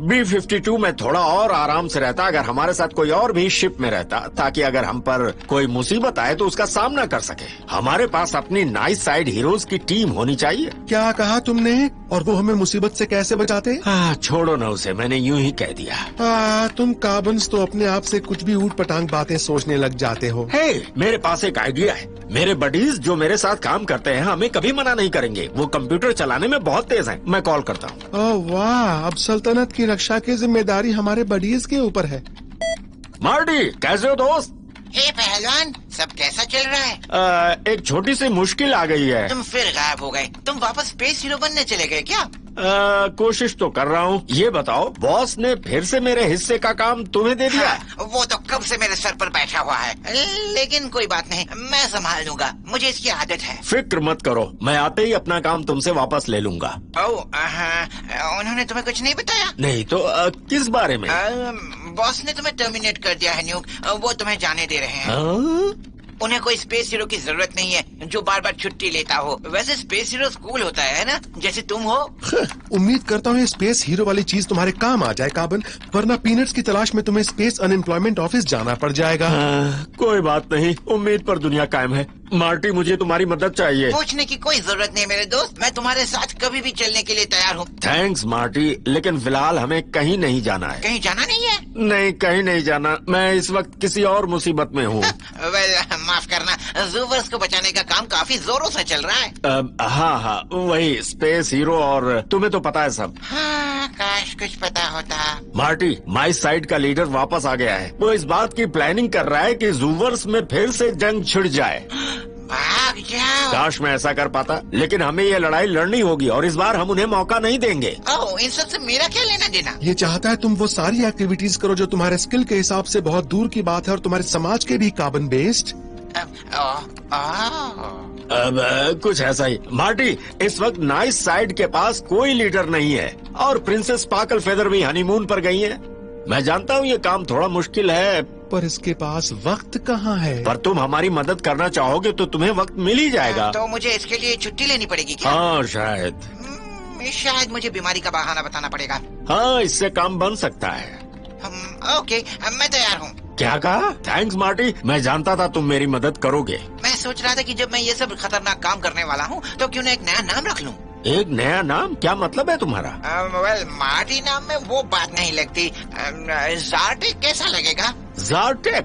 B-52 में थोड़ा और आराम से रहता अगर हमारे साथ कोई और भी शिप में रहता, ताकि अगर हम पर कोई मुसीबत आए तो उसका सामना कर सके। हमारे पास अपनी नाइस साइड हीरोज की टीम होनी चाहिए। क्या कहा तुमने? और वो हमें मुसीबत से कैसे बचाते? छोड़ो ना उसे, मैंने यूं ही कह दिया। तुम कार्बन्स तो अपने आप से कुछ भी ऊट पटांग बातें सोचने लग जाते हो। हे, मेरे पास एक आइडिया है। मेरे बडीज जो मेरे साथ काम करते हैं हमें कभी मना नहीं करेंगे। वो कंप्यूटर चलाने में बहुत तेज हैं। मैं कॉल करता हूँ। ओह वाह, अब सल्तनत की रक्षा की जिम्मेदारी हमारे बडीज के ऊपर है। मार्टी, कैसे हो दोस्त? हे पहलवान, सब कैसा चल रहा है? एक छोटी सी मुश्किल आ गई है। तुम फिर गायब हो गए। तुम वापस स्पेस हीरो बनने चले गए क्या? कोशिश तो कर रहा हूँ। ये बताओ, बॉस ने फिर से मेरे हिस्से का काम तुम्हें दे दिया? हाँ, वो तो कब से मेरे सर पर बैठा हुआ है, लेकिन कोई बात नहीं, मैं संभाल लूंगा। मुझे इसकी आदत है। फिक्र मत करो, मैं आते ही अपना काम तुमसे वापस ले लूंगा। उन्होंने तुम्हें कुछ नहीं बताया? नहीं तो किस बारे में? बॉस ने तुम्हें टर्मिनेट कर दिया है न्यूक। वो तुम्हें जाने दे रहे हैं। उन्हें कोई स्पेस हीरो की जरूरत नहीं है जो बार बार छुट्टी लेता हो। वैसे स्पेस हीरो कूल होता है ना, जैसे तुम हो। उम्मीद करता हूँ ये स्पेस हीरो वाली चीज तुम्हारे काम आ जाए कार्बन, वरना पीनट्स की तलाश में तुम्हें स्पेस अनएम्प्लॉयमेंट ऑफिस जाना पड़ जाएगा। कोई बात नहीं, उम्मीद पर दुनिया कायम है। मार्टी, मुझे तुम्हारी मदद चाहिए। पूछने की कोई जरूरत नहीं मेरे दोस्त, मैं तुम्हारे साथ कभी भी चलने के लिए तैयार हूँ। थैंक्स मार्टी, लेकिन फिलहाल हमें कहीं नहीं जाना है। कहीं जाना नहीं है? नहीं, कहीं नहीं जाना। मैं इस वक्त किसी और मुसीबत में हूँ। माफ करना, ज़ूवर्स को बचाने का काम काफी जोरों से चल रहा है। हाँ, वही स्पेस हीरो, और तुम्हें तो पता है सब। हाँ, काश कुछ पता होता। मार्टी, माई साइड का लीडर वापस आ गया है। वो इस बात की प्लानिंग कर रहा है कि ज़ूवर्स में फिर से जंग छिड़ जाए। भाग जाओ। काश मैं ऐसा कर पाता, लेकिन हमें ये लड़ाई लड़नी होगी और इस बार हम उन्हें मौका नहीं देंगे। इन सब से मेरा क्या लेना देना? ये चाहता है तुम वो सारी एक्टिविटीज करो जो तुम्हारे स्किल के हिसाब से बहुत दूर की बात है और तुम्हारे समाज के भी कार्बन बेस्ड। अब कुछ ऐसा ही। मार्टी, इस वक्त नाइस साइड के पास कोई लीडर नहीं है और प्रिंसेस स्पार्कल फेदर भी हनीमून पर गई है। मैं जानता हूँ ये काम थोड़ा मुश्किल है, पर इसके पास वक्त कहाँ है? पर तुम हमारी मदद करना चाहोगे तो तुम्हें वक्त मिल ही जाएगा। तो मुझे इसके लिए छुट्टी लेनी पड़ेगी क्या? हाँ, शायद मुझे बीमारी का बहाना बताना पड़ेगा। हाँ, इससे काम बन सकता है। ओके, मैं तैयार हूँ। क्या कहा? थैंक्स मार्टी, मैं जानता था तुम मेरी मदद करोगे। मैं सोच रहा था कि जब मैं ये सब खतरनाक काम करने वाला हूँ तो क्यों न एक नया नाम रख लूँ। एक नया नाम? क्या मतलब है तुम्हारा? मार्टी नाम में वो बात नहीं लगती। ज़ार्टेक कैसा लगेगा? ज़ार्टेक?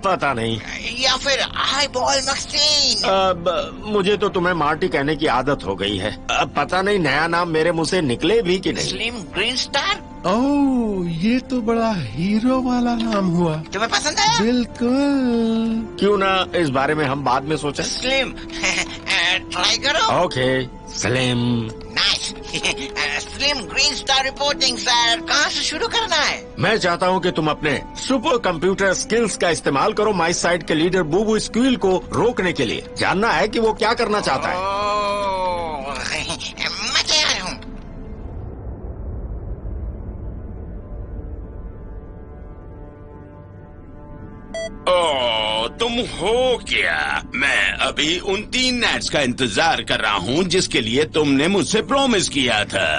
पता नहीं। या फिर आई बॉल मक्सटीन? मुझे तो तुम्हें मार्टी कहने की आदत हो गई है। पता नहीं नया नाम मेरे मुंह से निकले भी कि नहीं। Slim green star? ओह, ये तो बड़ा हीरो वाला नाम हुआ। तुम्हें पसंद है? बिल्कुल। क्यों ना इस बारे में हम बाद में सोचें। स्लिम ट्राई करो। Okay, slim. Nice. Slim green star reporting sir. कहाँ से शुरू करना है? मैं चाहता हूँ कि तुम अपने सुपर कंप्यूटर स्किल्स का इस्तेमाल करो माई साइड के लीडर बूबू स्क्विल को रोकने के लिए। जानना है कि वो क्या करना चाहता है। मैं तैयार हूँ। तुम हो क्या? मैं अभी उन 3 नाइट्स का इंतजार कर रहा हूँ जिसके लिए तुमने मुझसे प्रॉमिस किया था।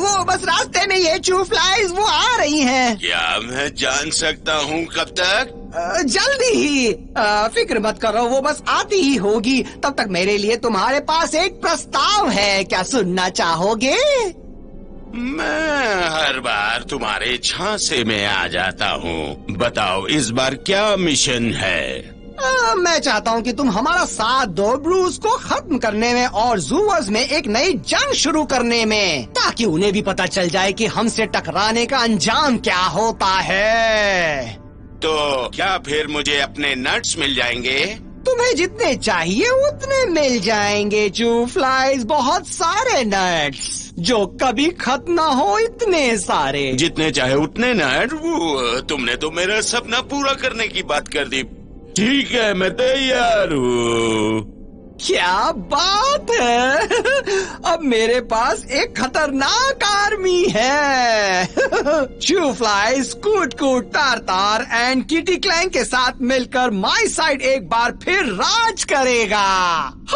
वो बस रास्ते में ये चू फ्लाइज वो आ रही हैं। क्या मैं जान सकता हूँ कब तक? जल्दी ही। फिक्र मत करो, वो बस आती ही होगी। तब तक मेरे लिए तुम्हारे पास एक प्रस्ताव है, क्या सुनना चाहोगे? मैं हर बार तुम्हारे झांसे में आ जाता हूँ। बताओ इस बार क्या मिशन है? मैं चाहता हूँ कि तुम हमारा साथ दो ब्रूस को खत्म करने में और जूवर्स में एक नई जंग शुरू करने में, ताकि उन्हें भी पता चल जाए कि हमसे टकराने का अंजाम क्या होता है। तो क्या फिर मुझे अपने नट्स मिल जाएंगे? तुम्हें जितने चाहिए उतने मिल जाएंगे चू फ्लाइज, बहुत सारे नट्स जो कभी खत्म ना हो, इतने सारे। जितने चाहे उतने नट? वो तुमने तो मेरा सपना पूरा करने की बात कर दी। ठीक है, मैं तैयार हूँ। क्या बात है। अब मेरे पास एक खतरनाक आर्मी है। चू फ्लाई, स्कूट कूट, तार तार एंड किटी क्लैंग के साथ मिलकर माई साइड एक बार फिर राज करेगा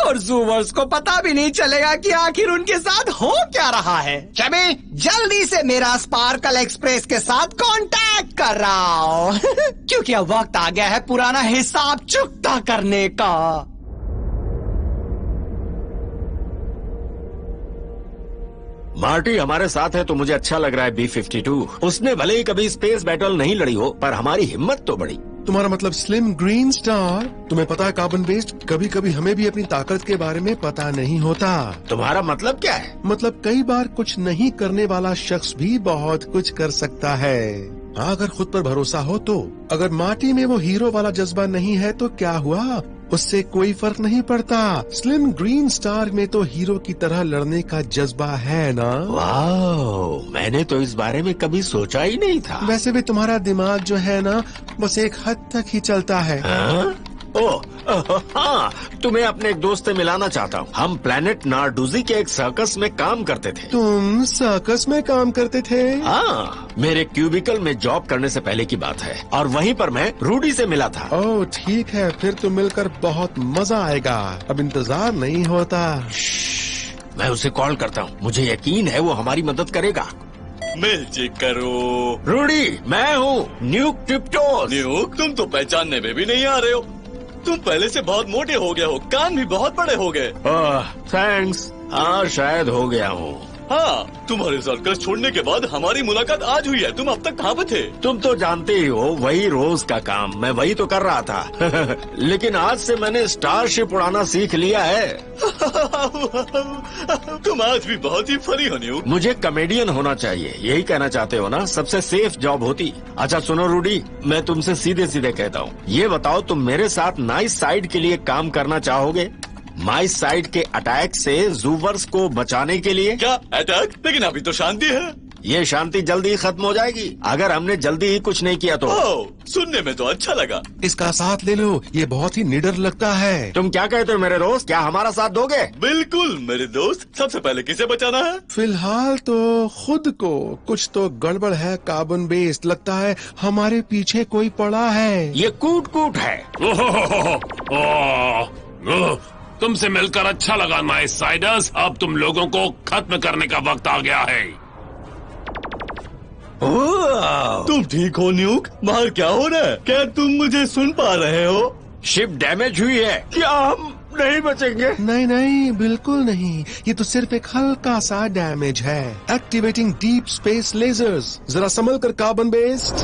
और जूवर्स को पता भी नहीं चलेगा कि आखिर उनके साथ हो क्या रहा है। चबी, जल्दी से मेरा स्पार्कल एक्सप्रेस के साथ कांटेक्ट कर रहा हूँ क्योंकि अब वक्त आ गया है पुराना हिसाब चुकता करने का। मार्टी हमारे साथ है तो मुझे अच्छा लग रहा है। B-52 उसने भले ही कभी स्पेस बैटल नहीं लड़ी हो, पर हमारी हिम्मत तो बढ़ी। तुम्हारा मतलब स्लिम ग्रीन स्टार? तुम्हें पता है कार्बन बेस्ड, कभी कभी हमें भी अपनी ताकत के बारे में पता नहीं होता। तुम्हारा मतलब क्या है? मतलब कई बार कुछ नहीं करने वाला शख्स भी बहुत कुछ कर सकता है। हाँ, अगर खुद पर भरोसा हो तो। अगर मार्टी में वो हीरो वाला जज्बा नहीं है तो क्या हुआ, उससे कोई फर्क नहीं पड़ता। स्लिम ग्रीन स्टार में तो हीरो की तरह लड़ने का जज्बा है ना। वाह, मैंने तो इस बारे में कभी सोचा ही नहीं था। वैसे भी तुम्हारा दिमाग जो है ना, बस एक हद तक ही चलता है। हाँ, तुम्हें अपने एक दोस्त से मिलाना चाहता हूँ। हम प्लेनेट नारडूजी के एक सर्कस में काम करते थे। तुम सर्कस में काम करते थे? हाँ, मेरे क्यूबिकल में जॉब करने से पहले की बात है और वहीं पर मैं रूडी से मिला था। ओह ठीक है, फिर तो मिलकर बहुत मजा आएगा। अब इंतजार नहीं होता। मैं उसे कॉल करता हूँ, मुझे यकीन है वो हमारी मदद करेगा। मेल चेक करो। रूडी, मैं हूँ न्यूक क्रिप्टोस। न्यूक, तुम तो पहचानने में भी नहीं आ रहे हो। तुम पहले से बहुत मोटे हो गए हो, कान भी बहुत बड़े हो गए। थैंक्स। हाँ, शायद हो गया हूँ। हाँ, तुम्हारे सर्कस छोड़ने के बाद हमारी मुलाकात आज हुई है। तुम अब तक कहाँ पे थे? तुम तो जानते ही हो, वही रोज का काम, मैं वही तो कर रहा था। लेकिन आज से मैंने स्टारशिप उड़ाना सीख लिया है। तुम आज भी बहुत ही फनी हो न्यूक। मुझे कॉमेडियन होना चाहिए, यही कहना चाहते हो ना? सबसे सेफ जॉब होती। अच्छा सुनो रूडी, मैं तुमसे सीधे सीधे कहता हूँ, ये बताओ तुम मेरे साथ नाइस साइड के लिए काम करना चाहोगे? माई साइड के अटैक से जूवर्स को बचाने के लिए। क्या अटैक? लेकिन अभी तो शांति है। ये शांति जल्दी ही खत्म हो जाएगी अगर हमने जल्दी ही कुछ नहीं किया तो। ओह, सुनने में तो अच्छा लगा। इसका साथ ले लो, ये बहुत ही निडर लगता है। तुम क्या कहते हो मेरे दोस्त, क्या हमारा साथ दोगे? बिल्कुल मेरे दोस्त। सबसे पहले किसे बचाना है? फिलहाल तो खुद को। कुछ तो गड़बड़ है कार्बन बेस्ड, लगता है हमारे पीछे कोई पड़ा है। ये कूट कूट है। तुमसे मिलकर अच्छा लगा नाइस साइडर्स। अब तुम लोगों को खत्म करने का वक्त आ गया है। तुम ठीक हो न्यूक? बाहर क्या हो रहा है? क्या तुम मुझे सुन पा रहे हो? शिप डैमेज हुई है, क्या हम नहीं बचेंगे? नहीं नहीं, बिल्कुल नहीं। ये तो सिर्फ एक हल्का सा डैमेज है। Activating deep space lasers. जरा संभल कर कार्बन बेस्ड।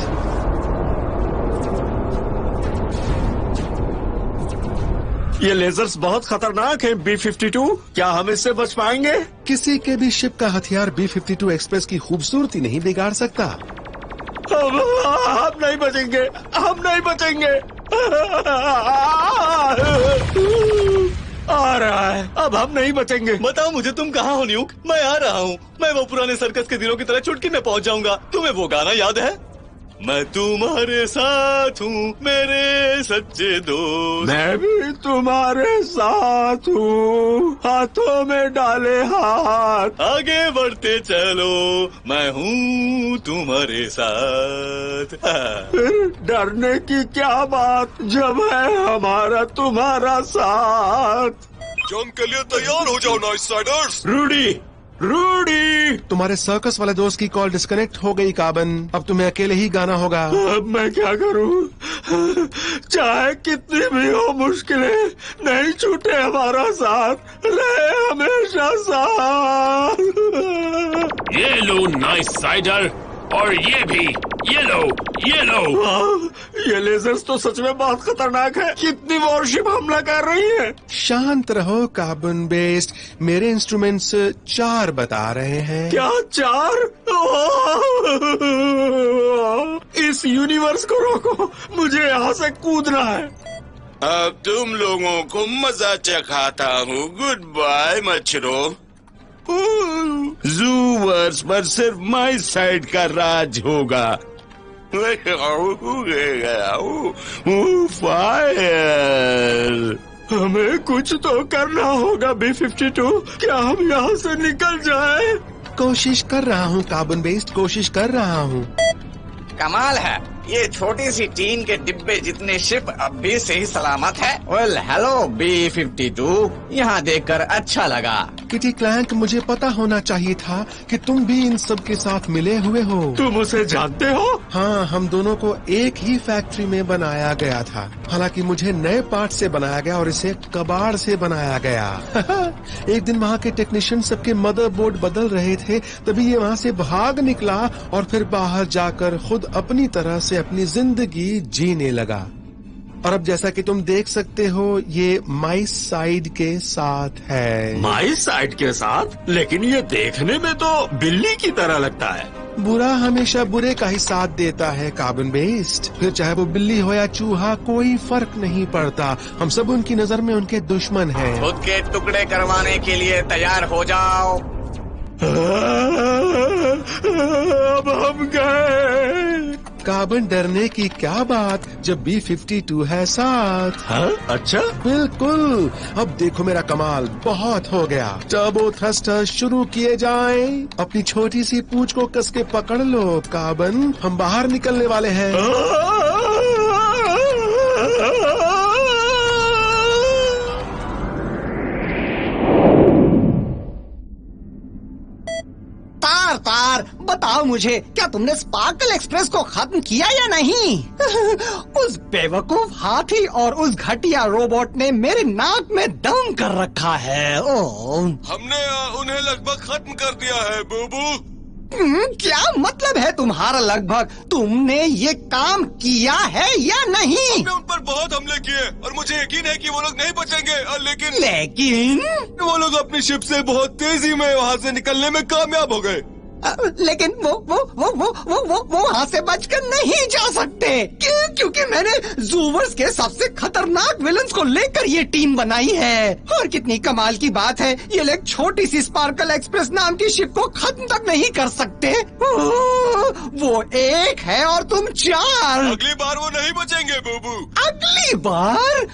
ये लेजर्स बहुत खतरनाक हैं। B-52, क्या हम इससे बच पाएंगे? किसी के भी शिप का हथियार B-52 एक्सप्रेस की खूबसूरती नहीं बिगाड़ सकता। हम नहीं बचेंगे, हम नहीं बचेंगे। आ रहा है, अब हम नहीं बचेंगे। बताओ मुझे तुम कहाँ हो न्यूक? मैं आ रहा हूँ। मैं वो पुराने सर्कस के दिनों की तरह चुटकी में पहुँच जाऊंगा। तुम्हें वो गाना याद है? मैं तुम्हारे साथ हूँ मेरे सच्चे दोस्त। मैं भी तुम्हारे साथ हूँ, हाथों में डाले हाथ, आगे बढ़ते चलो, मैं हूँ तुम्हारे साथ। डरने की क्या बात जब है हमारा तुम्हारा साथ। जंग के लिए तैयार हो जाओ नाइस साइडर्स। रूडी, रूडी, तुम्हारे सर्कस वाले दोस्त की कॉल डिस्कनेक्ट हो गई कार्बन। अब तुम्हें अकेले ही गाना होगा। अब मैं क्या करूं? चाहे कितनी भी हो मुश्किलें, नहीं छूटे हमारा साथ, रहे हमेशा साथ। ये लो नाइस साइडर, और ये भी, ये लो, ये लो। ये लेजर्स तो सच में बहुत खतरनाक है। कितनी वॉरशिप हमला कर रही है। शांत रहो कार्बन बेस्ड, मेरे इंस्ट्रूमेंट्स 4 बता रहे हैं। क्या 4? इस यूनिवर्स को रोको, मुझे यहाँ से कूदना है। अब तुम लोगों को मजा चखाता हूँ। गुड बाय मच्छरों। जूवर्स पर सिर्फ माई साइड का राज होगा। फायर! हमें कुछ तो करना होगा B-52। क्या हम यहाँ से निकल जाएं? कोशिश कर रहा हूँ कार्बन बेस्ड, कोशिश कर रहा हूँ। कमाल है, ये छोटी सी टीन के डिब्बे जितने शिप अब भी सही सलामत है। वेल हेलो B-52, यहाँ देखकर अच्छा लगा। किटी क्लैंक, मुझे पता होना चाहिए था कि तुम भी इन सब के साथ मिले हुए हो। तुम उसे जानते हो? हाँ, हम दोनों को एक ही फैक्ट्री में बनाया गया था। हालांकि मुझे नए पार्ट से बनाया गया और इसे कबाड़ से बनाया गया। एक दिन वहाँ के टेक्नीशियन सबके मदरबोर्ड बदल रहे थे, तभी ये वहाँ से भाग निकला और फिर बाहर जाकर खुद अपनी तरह से अपनी जिंदगी जीने लगा। और अब जैसा कि तुम देख सकते हो, ये माई साइड के साथ है। माई साइड के साथ? लेकिन ये देखने में तो बिल्ली की तरह लगता है। बुरा हमेशा बुरे का ही साथ देता है कार्बन बेस्ड। फिर चाहे वो बिल्ली हो या चूहा, कोई फर्क नहीं पड़ता। हम सब उनकी नजर में उनके दुश्मन हैं। खुद के टुकड़े करवाने के लिए तैयार हो जाओ। अब हम गए। कार्बन, डरने की क्या बात, जब B-52 है साथ। हाँ? अच्छा, बिल्कुल। अब देखो मेरा कमाल, बहुत हो गया। टर्बो थ्रस्टर शुरू किए जाएं। अपनी छोटी सी पूंछ को कस के पकड़ लो कार्बन, हम बाहर निकलने वाले हैं। तार, बताओ मुझे, क्या तुमने स्पार्कल एक्सप्रेस को खत्म किया या नहीं? उस बेवकूफ हाथी और उस घटिया रोबोट ने मेरे नाक में दम कर रखा है। ओह, हमने उन्हें लगभग खत्म कर दिया है बूबू। क्या मतलब है तुम्हारा लगभग? तुमने ये काम किया है या नहीं? हमने उन पर बहुत हमले किए और मुझे यकीन है कि वो लोग नहीं बचेंगे। लेकिन वो लोग अपनी शिप से बहुत तेजी में वहाँ से निकलने में कामयाब हो गए। लेकिन वो वहाँ से बचकर नहीं जा सकते। क्योंकि मैंने जूवर्स के सबसे खतरनाक विलन्स को लेकर ये टीम बनाई है। और कितनी कमाल की बात है, ये लोग छोटी सी स्पार्कल एक्सप्रेस नाम की शिप को खत्म तक नहीं कर सकते। वो एक है और तुम 4। अगली बार वो नहीं बचेंगे बूबू। अगली बार?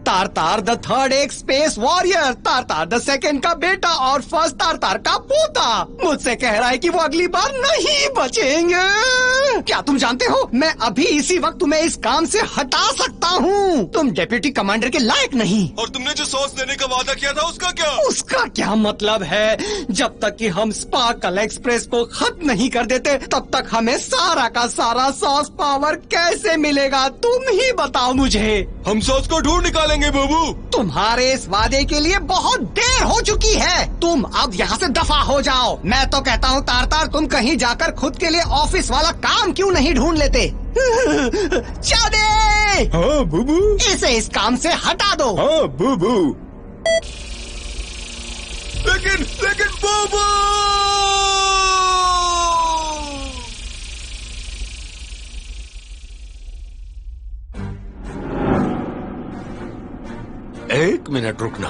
तार द थर्ड एक स्पेस वॉरियर, तार द सेकंड का बेटा और फर्स्ट तार का पोता मुझसे कह रहा है कि वो अगली बार नहीं बचेंगे। क्या तुम जानते हो, मैं अभी इसी वक्त तुम्हें इस काम से हटा सकता हूँ। तुम डेप्यूटी कमांडर के लायक नहीं। और तुमने जो सॉस देने का वादा किया था उसका क्या? उसका क्या मतलब है? जब तक कि हम स्पार्कल एक्सप्रेस को खत्म नहीं कर देते, तब तक हमें सारा का सारा सॉस पावर कैसे मिलेगा? तुम ही बताओ मुझे। हम सॉस को ढूंढ निकालेंगे बूबू। तुम्हारे इस वादे के लिए बहुत देर हो चुकी है। तुम अब यहाँ से दफा हो जाओ। मैं तो कहता हूँ तार, तुम कहीं जाकर खुद के लिए ऑफिस वाला काम क्यों नहीं ढूंढ लेते? चादे! हाँ बूबू। इसे इस काम से हटा दो। हाँ बूबू। लेकिन बूबू! एक मिनट रुकना,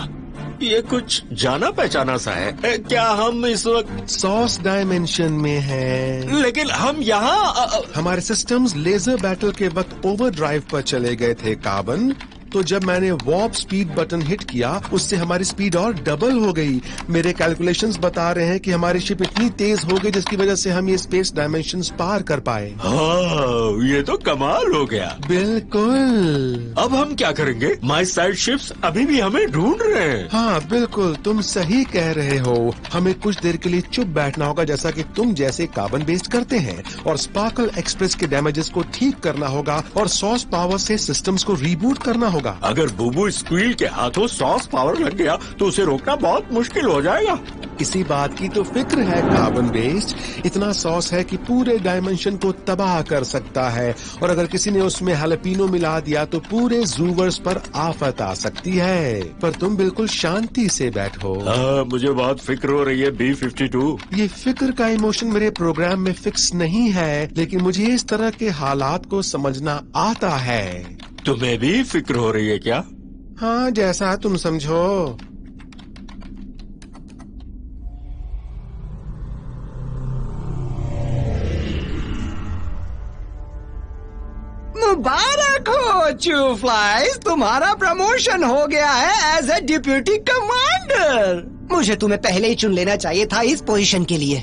ये कुछ जाना पहचाना सा है। क्या हम इस वक्त सॉस डायमेंशन में हैं? लेकिन हम यहाँ हमारे सिस्टम्स लेजर बैटल के वक्त ओवरड्राइव पर चले गए थे कार्बन। तो जब मैंने वॉर्प स्पीड बटन हिट किया उससे हमारी स्पीड और डबल हो गई। मेरे कैलकुलेशंस बता रहे हैं कि हमारी शिप इतनी तेज हो गई जिसकी वजह से हम ये स्पेस डायमेंशंस पार कर पाए। हाँ, ये तो कमाल हो गया। बिल्कुल। अब हम क्या करेंगे? माई साइड शिप्स अभी भी हमें ढूंढ रहे हैं। हाँ बिल्कुल, तुम सही कह रहे हो। हमें कुछ देर के लिए चुप बैठना होगा जैसा कि तुम जैसे कार्बन बेस्ड करते हैं, और स्पार्कल एक्सप्रेस के डैमेजेस को ठीक करना होगा और सॉस पावर से सिस्टम्स को रीबूट करना होगा। अगर बूबू स्क्वील के हाथों सॉस पावर लग गया तो उसे रोकना बहुत मुश्किल हो जाएगा। इसी बात की तो फिक्र है कार्बन बेस्ड। इतना सॉस है कि पूरे डायमेंशन को तबाह कर सकता है, और अगर किसी ने उसमें हैलपिनो मिला दिया तो पूरे जूवर्स पर आफत आ सकती है। पर तुम बिल्कुल शांति से बैठो। मुझे बहुत फिक्र हो रही है B-52। ये फिक्र का इमोशन मेरे प्रोग्राम में फिक्स नहीं है, लेकिन मुझे इस तरह के हालात को समझना आता है। तुम्हें भी फिक्र हो रही है क्या? हाँ, जैसा तुम समझो। मुबारक हो चू फ्लाइज, तुम्हारा प्रमोशन हो गया है एज ए डिप्यूटी कमांडर। मुझे तुम्हें पहले ही चुन लेना चाहिए था इस पोजीशन के लिए।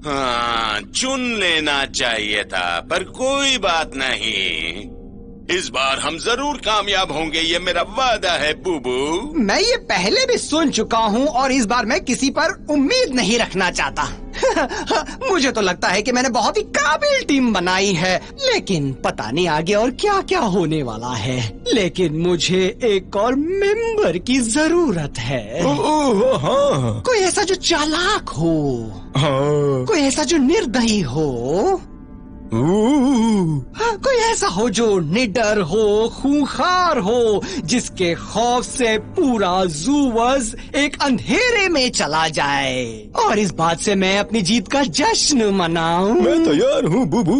हाँ, चुन लेना चाहिए था, पर कोई बात नहीं। इस बार हम जरूर कामयाब होंगे, ये मेरा वादा है बूबू। मैं ये पहले भी सुन चुका हूँ और इस बार मैं किसी पर उम्मीद नहीं रखना चाहता। मुझे तो लगता है कि मैंने बहुत ही काबिल टीम बनाई है, लेकिन पता नहीं आगे और क्या क्या होने वाला है। लेकिन मुझे एक और मेंबर की जरूरत है। हाँ। कोई ऐसा जो चालाक हो। हाँ। कोई ऐसा जो निर्दयी हो। कोई ऐसा हो जो निडर हो, खूंखार हो, जिसके खौफ से पूरा जूवर्स एक अंधेरे में चला जाए, और इस बात से मैं अपनी जीत का जश्न मनाऊं। मैं तैयार हूँ बूबू।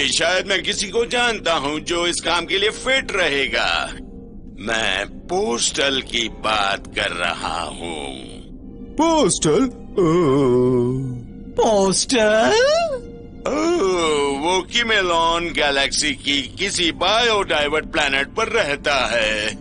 शायद मैं किसी को जानता हूँ जो इस काम के लिए फिट रहेगा। मैं पोस्टल की बात कर रहा हूँ। पोस्टल? पोस्टल? वो किमेलॉन गैलेक्सी की किसी बायोडाइवर्ट प्लैनेट पर रहता है।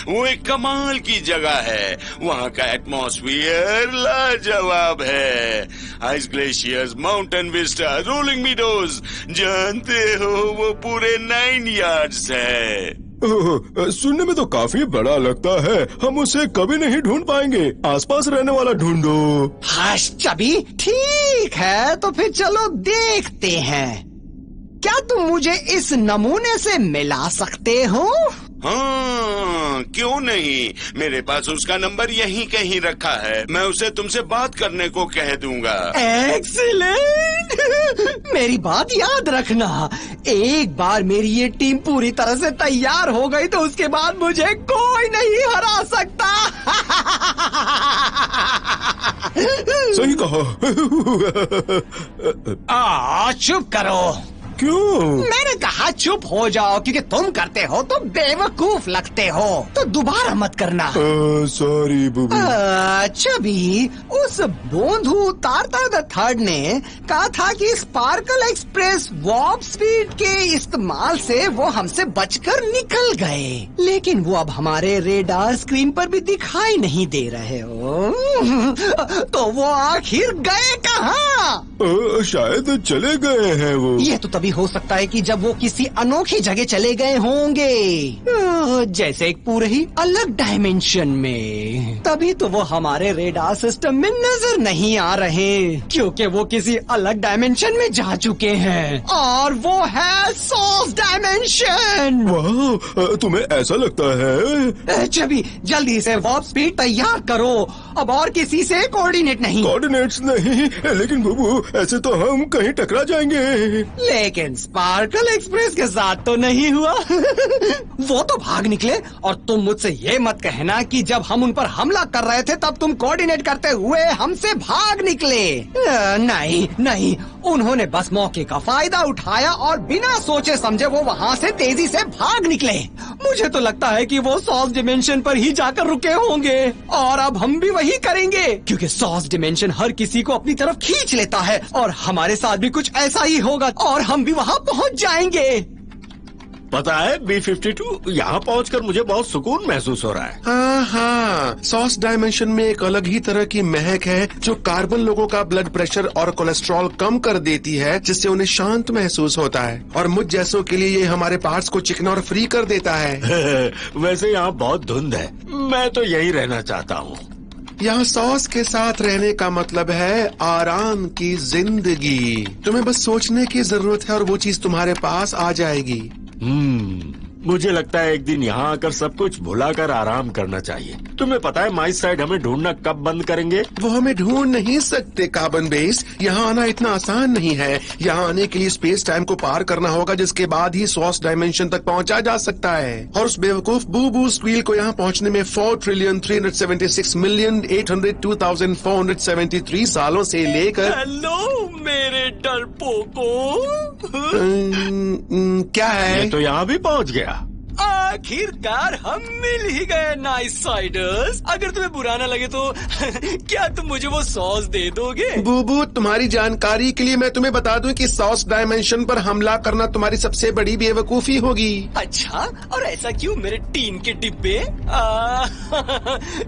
वो एक कमाल की जगह है। वहाँ का एटमॉस्फेयर लाजवाब है। Ice glaciers, mountain Vista, rolling meadows, जानते हो वो पूरे 9 यार्ड्स है। सुनने में तो काफी बड़ा लगता है। हम उसे कभी नहीं ढूंढ पाएंगे। आसपास रहने वाला ढूंढो। हाश चबी, ठीक है तो फिर चलो देखते हैं। क्या तुम मुझे इस नमूने से मिला सकते हो? हाँ, क्यों नहीं। मेरे पास उसका नंबर यहीं कहीं रखा है। मैं उसे तुमसे बात करने को कह दूंगा। एक्सीलेंट। मेरी बात याद रखना, एक बार मेरी ये टीम पूरी तरह से तैयार हो गई तो उसके बाद मुझे कोई नहीं हरा सकता। सही कहा। चुप करो। क्यों? मैंने कहा चुप हो जाओ, क्योंकि तुम करते हो तो बेवकूफ लगते हो। तो दोबारा मत करना। सॉरी बूबू। चबी, उस बोंधू तारता द थर्ड ने कहा था कि स्पार्कल एक्सप्रेस वॉर्प स्पीड के इस्तेमाल से वो हमसे बचकर निकल गए, लेकिन वो अब हमारे रेडार स्क्रीन पर भी दिखाई नहीं दे रहे हो। तो वो आखिर गए कहाँ? शायद चले गए हैं वो। ये तो तभी हो सकता है कि जब वो किसी अनोखी जगह चले गए होंगे, जैसे एक पूरे ही अलग डायमेंशन में। तभी तो वो हमारे रेडार सिस्टम में नजर नहीं आ रहे, क्योंकि वो किसी अलग डायमेंशन में जा चुके हैं, और वो है सॉस डायमेंशन। वाह, तुम्हें ऐसा लगता है? चबी, जल्दी से वॉर्प स्पीड तैयार करो। अब और किसी से कोऑर्डिनेट नहीं। कोऑर्डिनेट्स नहीं, लेकिन बूबू ऐसे तो हम कहीं टकरा जाएंगे। लेकिन स्पार्कल एक्सप्रेस के साथ तो नहीं हुआ। वो तो भाग निकले, और तुम मुझसे ये मत कहना कि जब हम उन पर हमला कर रहे थे तब तुम कोऑर्डिनेट करते हुए हमसे भाग निकले। नहीं नहीं, उन्होंने बस मौके का फायदा उठाया और बिना सोचे समझे वो वहाँ से तेजी से भाग निकले। मुझे तो लगता है कि वो सॉस डिमेंशन पर ही जाकर रुके होंगे, और अब हम भी वही करेंगे, क्योंकि सॉस डिमेंशन हर किसी को अपनी तरफ खींच लेता है, और हमारे साथ भी कुछ ऐसा ही होगा और हम भी वहाँ पहुँच जाएंगे। पता है B-52 यहाँ पहुँचकर मुझे बहुत सुकून महसूस हो रहा है। हाँ, सॉस डायमेंशन में एक अलग ही तरह की महक है जो कार्बन लोगों का ब्लड प्रेशर और कोलेस्ट्रॉल कम कर देती है, जिससे उन्हें शांत महसूस होता है। और मुझ जैसों के लिए ये हमारे पार्ट्स को चिकना और फ्री कर देता है। वैसे यहाँ बहुत धुंध है, मैं तो यही रहना चाहता हूँ। यहाँ सॉस के साथ रहने का मतलब है आराम की जिंदगी। तुम्हें बस सोचने की जरूरत है और वो चीज तुम्हारे पास आ जाएगी। मुझे लगता है एक दिन यहाँ आकर सब कुछ भुलाकर आराम करना चाहिए। तुम्हें पता है माइस साइड हमें ढूंढना कब बंद करेंगे? वो हमें ढूंढ नहीं सकते कार्बन बेस। यहाँ आना इतना आसान नहीं है। यहाँ आने के लिए स्पेस टाइम को पार करना होगा, जिसके बाद ही सॉस डायमेंशन तक पहुँचा जा सकता है। और उस बेवकूफ बूबू स्क्वील को यहाँ पहुँचने में 4,376,082,473 सालों से लेकर। हेलो मेरे डरपोको। क्या है? मैं तो यहाँ भी पहुँच गया। आखिरकार हम मिल ही गए नाइस साइडर्स। अगर तुम्हें बुरा ना लगे तो क्या तुम मुझे वो सॉस दे दोगे? बूबू, तुम्हारी जानकारी के लिए मैं तुम्हें बता दूं कि सॉस डायमेंशन पर हमला करना तुम्हारी सबसे बड़ी बेवकूफी होगी। अच्छा, और ऐसा क्यों मेरे टीन के डिब्बे?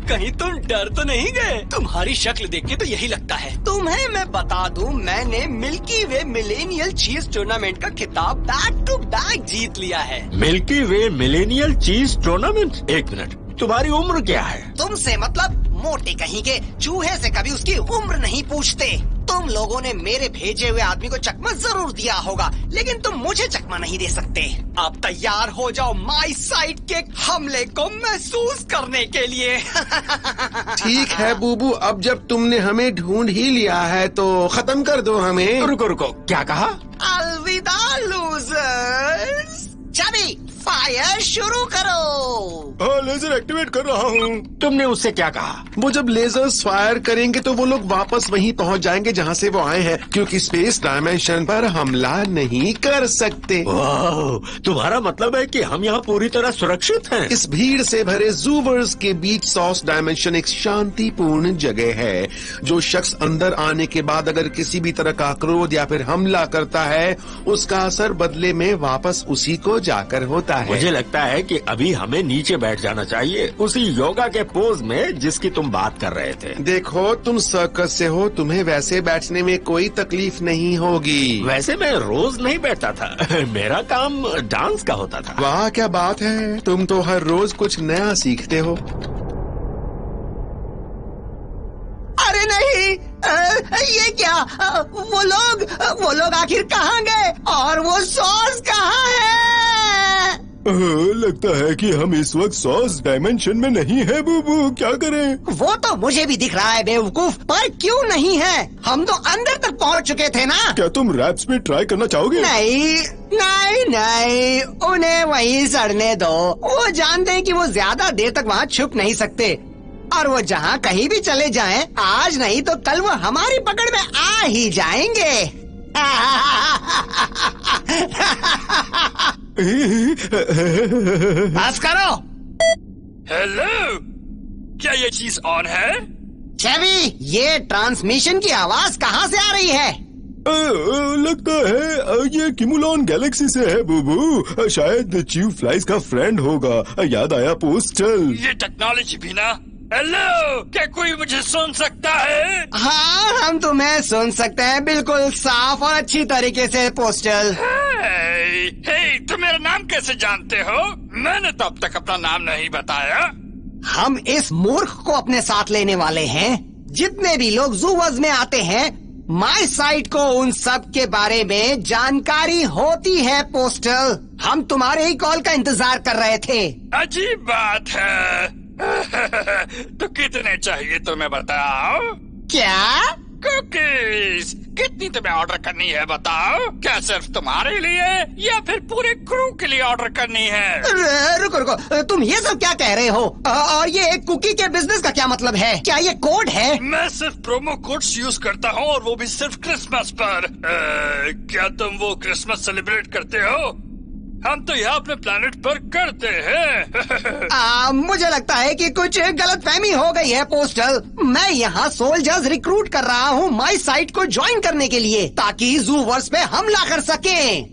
कहीं तुम डर तो नहीं गए? तुम्हारी शक्ल देख के तो यही लगता है। तुम्हें मैं बता दूं, मैंने मिल्की वे मिलेनियल चीज टूर्नामेंट का खिताब बैक टू बैक जीत लिया है। मिल्की वे मिलेनियल चीज टूर्नामेंट? एक मिनट, तुम्हारी उम्र क्या है? तुमसे मतलब मोटे कहीं के चूहे से कभी उसकी उम्र नहीं पूछते। तुम लोगों ने मेरे भेजे हुए आदमी को चकमा जरूर दिया होगा, लेकिन तुम मुझे चकमा नहीं दे सकते। अब तैयार हो जाओ माई साइड के हमले को महसूस करने के लिए। ठीक है बूबू, अब जब तुमने हमें ढूंढ ही लिया है तो खत्म कर दो हमें। रुको रुको, क्या कहा? अलविदा लूजर्स। चाबी फायर शुरू करो। हाँ, लेजर एक्टिवेट कर रहा हूँ। तुमने उससे क्या कहा? वो जब लेजर्स फायर करेंगे तो वो लोग वापस वहीं पहुंच जाएंगे जहां से वो आए हैं, क्योंकि स्पेस डायमेंशन पर हमला नहीं कर सकते। वाह, तुम्हारा मतलब है कि हम यहाँ पूरी तरह सुरक्षित हैं। इस भीड़ से भरे जूवर्स के बीच सॉस डायमेंशन एक शांतिपूर्ण जगह है। जो शख्स अंदर आने के बाद अगर किसी भी तरह का क्रोध या फिर हमला करता है, उसका असर बदले में वापस उसी को जाकर होता है। मुझे लगता है कि अभी हमें नीचे बैठ जाना चाहिए, उसी योगा के पोज में जिसकी तुम बात कर रहे थे। देखो, तुम सर्कस से हो, तुम्हें वैसे बैठने में कोई तकलीफ नहीं होगी। वैसे मैं रोज नहीं बैठता था। मेरा काम डांस का होता था। वाह, क्या बात है, तुम तो हर रोज कुछ नया सीखते हो। अरे नहीं, ये क्या? वो लोग आखिर कहाँ गए? और वो सॉस कहाँ है? लगता है कि हम इस वक्त सॉस डायमेंशन में नहीं है बूबू, क्या करें? वो तो मुझे भी दिख रहा है बेवकूफ, पर क्यों नहीं है? हम तो अंदर तक पहुंच चुके थे ना। क्या तुम रैप स्पीड ट्राई करना चाहोगे? नहीं, उन्हें वहीं सड़ने दो। वो जानते हैं कि वो ज्यादा देर तक वहाँ छुप नहीं सकते, और वो जहाँ कहीं भी चले जाएं, आज नहीं तो कल वो हमारी पकड़ में आ ही जाएंगे। बस करो। हेलो, क्या ये चीज ऑन है? चेवी, ये ट्रांसमिशन की आवाज कहाँ से आ रही है? लगता है ये किमुलॉन गैलेक्सी से है बूबू। शायद च्यू फ्लाइज का फ्रेंड होगा। याद आया पोस्टल। ये टेक्नोलॉजी भी ना। हेलो, क्या कोई मुझे सुन सकता है? हाँ, हम तुम्हें सुन सकते हैं, बिल्कुल साफ और अच्छी तरीके से पोस्टल। हे, तुम मेरा नाम कैसे जानते हो? मैंने तो अब तक अपना नाम नहीं बताया। हम इस मूर्ख को अपने साथ लेने वाले हैं। जितने भी लोग जूवर्स में आते हैं, माई साइट को उन सब के बारे में जानकारी होती है पोस्टल। हम तुम्हारे ही कॉल का इंतजार कर रहे थे। अजीब बात है। तो कितने चाहिए तुम्हें बताओ? क्या? कुकीज कितनी तुम्हें ऑर्डर करनी है बताओ? क्या सिर्फ तुम्हारे लिए या फिर पूरे क्रू के लिए ऑर्डर करनी है? रुको, तुम ये सब क्या कह रहे हो? और ये कुकी के बिजनेस का क्या मतलब है? क्या ये कोड है? मैं सिर्फ प्रोमो कोड्स यूज करता हूँ, और वो भी सिर्फ क्रिसमस पर। क्या तुम वो क्रिसमस सेलिब्रेट करते हो? हम तो यहाँ अपने प्लेनेट पर करते हैं। मुझे लगता है कि कुछ गलतफहमी हो गई है पोस्टल। मैं यहाँ सोल्जर्स रिक्रूट कर रहा हूँ माई साइट को ज्वाइन करने के लिए, ताकि जूवर्स पे हमला कर सकें।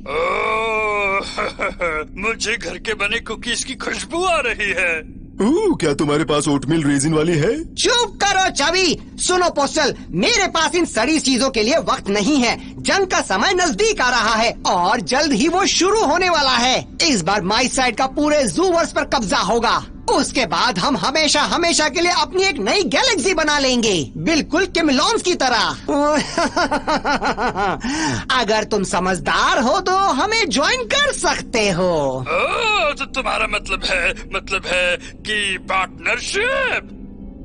मुझे घर के बने कुकीज की खुशबू आ रही है। क्या तुम्हारे पास ओटमील रेजिन वाली है? चुप करो चाबी। सुनो पोस्टल, मेरे पास इन सड़ी चीजों के लिए वक्त नहीं है। जंग का समय नजदीक आ रहा है और जल्द ही वो शुरू होने वाला है। इस बार माई साइड का पूरे ज़ूवर्स पर कब्जा होगा। उसके बाद हम हमेशा हमेशा के लिए अपनी एक नई गैलेक्सी बना लेंगे, बिल्कुल किमलॉन्स की तरह। अगर तुम समझदार हो तो हमें ज्वाइन कर सकते हो। तो तुम्हारा मतलब है कि पार्टनरशिप?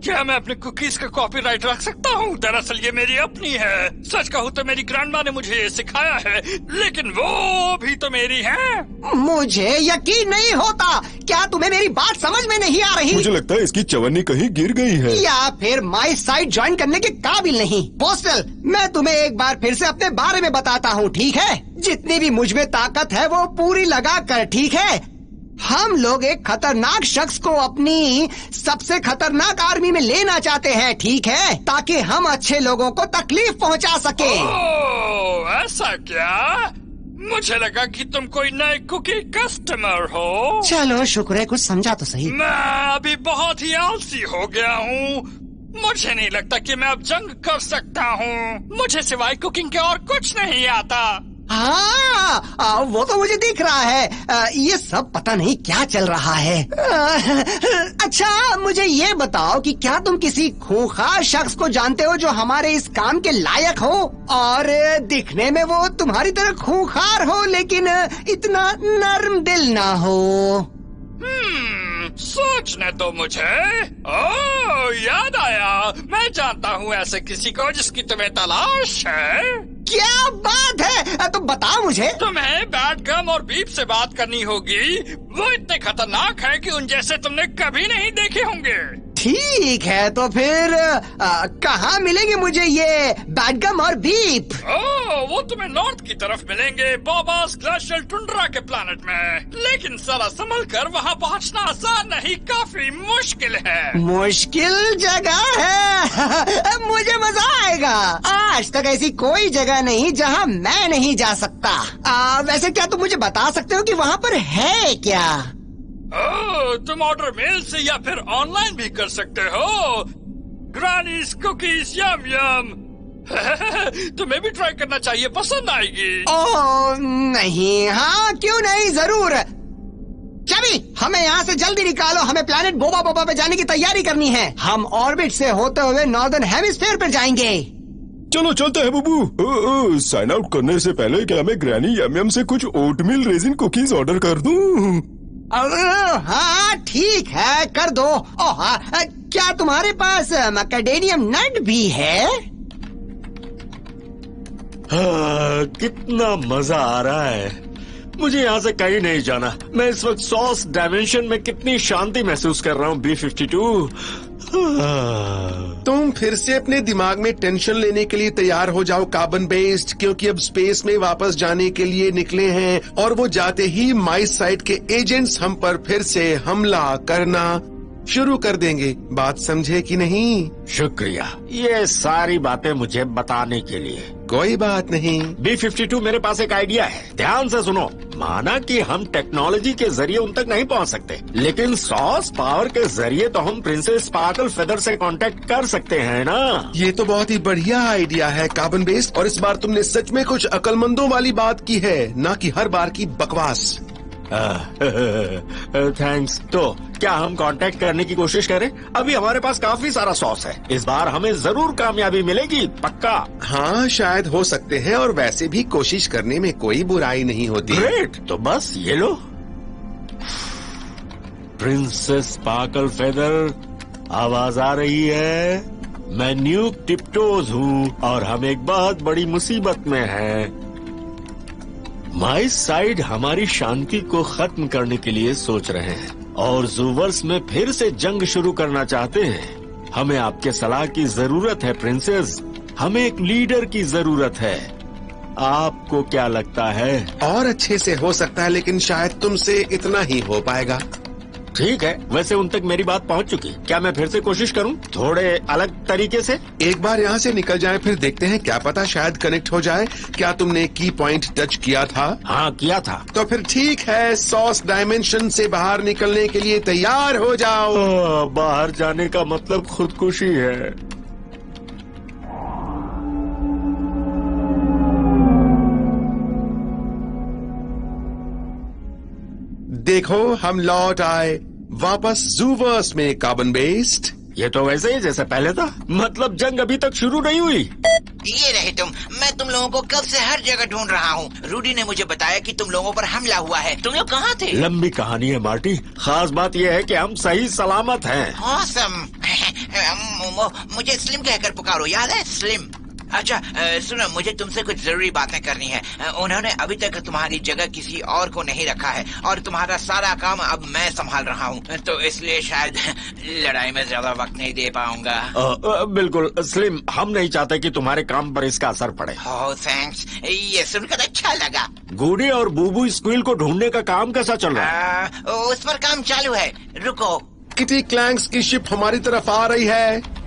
क्या मैं अपने कुकीज का कॉपीराइट रख सकता हूँ? दरअसल ये मेरी अपनी है। सच कहूँ तो मेरी ग्रैंडमा ने मुझे ये सिखाया है, लेकिन वो भी तो मेरी है। मुझे यकीन नहीं होता। क्या तुम्हें मेरी बात समझ में नहीं आ रही? मुझे लगता है इसकी चवन्नी कहीं गिर गई है, या फिर माई साइड ज्वाइन करने के काबिल नहीं। पोस्टल, मैं तुम्हें एक बार फिर से अपने बारे में बताता हूँ, ठीक है? जितनी भी मुझ में ताकत है वो पूरी लगा कर, ठीक है? हम लोग एक खतरनाक शख्स को अपनी सबसे खतरनाक आर्मी में लेना चाहते हैं, ठीक है? ताकि हम अच्छे लोगों को तकलीफ पहुंचा सके। ओह, ऐसा क्या? मुझे लगा कि तुम कोई नए कुकी कस्टमर हो। चलो शुक्र है, कुछ समझा तो सही। मैं अभी बहुत ही आलसी हो गया हूँ। मुझे नहीं लगता कि मैं अब जंग कर सकता हूँ। मुझे सिवाय कुकिंग के और कुछ नहीं आता। हाँ, वो तो मुझे दिख रहा है। ये सब पता नहीं क्या चल रहा है। अच्छा, मुझे ये बताओ कि क्या तुम किसी खूंखार शख्स को जानते हो जो हमारे इस काम के लायक हो और दिखने में वो तुम्हारी तरह खूंखार हो लेकिन इतना नर्म दिल ना हो? सोचने दो मुझे। ओह, याद आया, मैं जानता हूँ ऐसे किसी को जिसकी तुम्हें तलाश है। क्या बात है? तो बताओ मुझे। तुम्हें बैड गम और बीप से बात करनी होगी। वो इतने खतरनाक है कि उन जैसे तुमने कभी नहीं देखे होंगे। ठीक है, तो फिर कहाँ मिलेंगे मुझे ये बैड गम और बीप? ओह, वो तुम्हें नॉर्थ की तरफ मिलेंगे, बॉबास ग्लेशियल टुंड्रा के प्लैनेट में। लेकिन जरा संभल कर, वहाँ पहुँचना आसान नहीं, काफी मुश्किल है। मुश्किल जगह है? मुझे मजा आएगा। आज तक ऐसी कोई जगह नहीं जहाँ मैं नहीं जा सकता। वैसे क्या तुम मुझे बता सकते हो कि वहाँ पर है क्या? ओह, तुम ऑर्डर मेल से या फिर ऑनलाइन भी कर सकते हो। ग्रानीज कुकीज यम यम। तुम्हें भी ट्राई करना चाहिए, पसंद आएगी। ओह नहीं, हाँ क्यों नहीं, जरूर। चबी, हमें यहाँ से जल्दी निकालो, हमें प्लैनेट बोबा बोबा पे जाने की तैयारी करनी है। हम ऑर्बिट से होते हुए नॉर्दर्न हेमिस्फीयर पर जाएंगे। चलो चलते हैं बुबू। साइन आउट करने से पहले क्या मैं ग्रैनी यम यम से कुछ ओटमील रेजिन कुकीज ऑर्डर कर दूं? हाँ ठीक है, कर दो। हाँ, क्या तुम्हारे पास मैकेडेनियम नट भी है? कितना मजा आ रहा है। मुझे यहाँ से कहीं नहीं जाना। मैं इस वक्त सॉस डायमेंशन में कितनी शांति महसूस कर रहा हूँ। B-52। तुम फिर से अपने दिमाग में टेंशन लेने के लिए तैयार हो जाओ कार्बन बेस्ड, क्योंकि अब स्पेस में वापस जाने के लिए निकले हैं और वो जाते ही माई साइड के एजेंट्स हम पर फिर से हमला करना शुरू कर देंगे। बात समझे कि नहीं? शुक्रिया ये सारी बातें मुझे बताने के लिए। कोई बात नहीं। B-52, मेरे पास एक आइडिया है, ध्यान से सुनो। माना कि हम टेक्नोलॉजी के जरिए उन तक नहीं पहुंच सकते, लेकिन सॉस पावर के जरिए तो हम प्रिंसेस स्पार्कल फेदर से कांटेक्ट कर सकते हैं ना। ये तो बहुत ही बढ़िया आइडिया है कार्बन बेस्ड, और इस बार तुमने सच में कुछ अक्लमंदों वाली बात की है, ना कि हर बार की बकवास। थैंक्स। तो क्या हम कांटेक्ट करने की कोशिश करें? अभी हमारे पास काफी सारा सॉस है, इस बार हमें जरूर कामयाबी मिलेगी, पक्का। हाँ शायद हो सकते हैं, और वैसे भी कोशिश करने में कोई बुराई नहीं होती। ग्रेट, तो बस ये लो प्रिंसेस स्पार्कल फेदर। आवाज आ रही है? मैं न्यूक टिप्टोज हूँ और हम एक बहुत बड़ी मुसीबत में हैं। माई साइड हमारी शांति को खत्म करने के लिए सोच रहे हैं और ज़ूवर्स में फिर से जंग शुरू करना चाहते हैं। हमें आपके सलाह की जरूरत है प्रिंसेस। हमें एक लीडर की जरूरत है। आपको क्या लगता है? और अच्छे से हो सकता है, लेकिन शायद तुमसे इतना ही हो पाएगा। ठीक है, वैसे उन तक मेरी बात पहुंच चुकी। क्या मैं फिर से कोशिश करूं थोड़े अलग तरीके से? एक बार यहाँ से निकल जाए, फिर देखते हैं, क्या पता शायद कनेक्ट हो जाए। क्या तुमने की पॉइंट टच किया था? हाँ, किया था। तो फिर ठीक है, सॉस डायमेंशन से बाहर निकलने के लिए तैयार हो जाओ। बाहर जाने का मतलब खुदकुशी है। देखो, हम लौट आए वापस जूवर्स में कार्बन बेस्ड। ये तो वैसे ही जैसे पहले था। मतलब जंग अभी तक शुरू नहीं हुई। ये रहे तुम। मैं तुम लोगों को कब से हर जगह ढूंढ रहा हूँ। रूडी ने मुझे बताया कि तुम लोगों पर हमला हुआ है। तुम लोग कहाँ थे? लंबी कहानी है मार्टी। खास बात यह है कि हम सही सलामत हैं। ऑसम। मुझे स्लिम कहकर पुकारो, याद है? स्लिम। अच्छा सुनो, मुझे तुमसे कुछ जरूरी बातें करनी है। उन्होंने अभी तक तुम्हारी जगह किसी और को नहीं रखा है और तुम्हारा सारा काम अब मैं संभाल रहा हूँ, तो इसलिए शायद लड़ाई में ज्यादा वक्त नहीं दे पाऊंगा। बिल्कुल स्लिम, हम नहीं चाहते कि तुम्हारे काम पर इसका असर पड़े। ओह थैंक्स, ये सुनकर अच्छा लगा। गुडी और बूबू स्क्विल को ढूंढने का काम कैसा चल रहा है? उस पर काम चालू है। रुको। किटी क्लैंक्स की शिप हमारी तरफ आ रही है।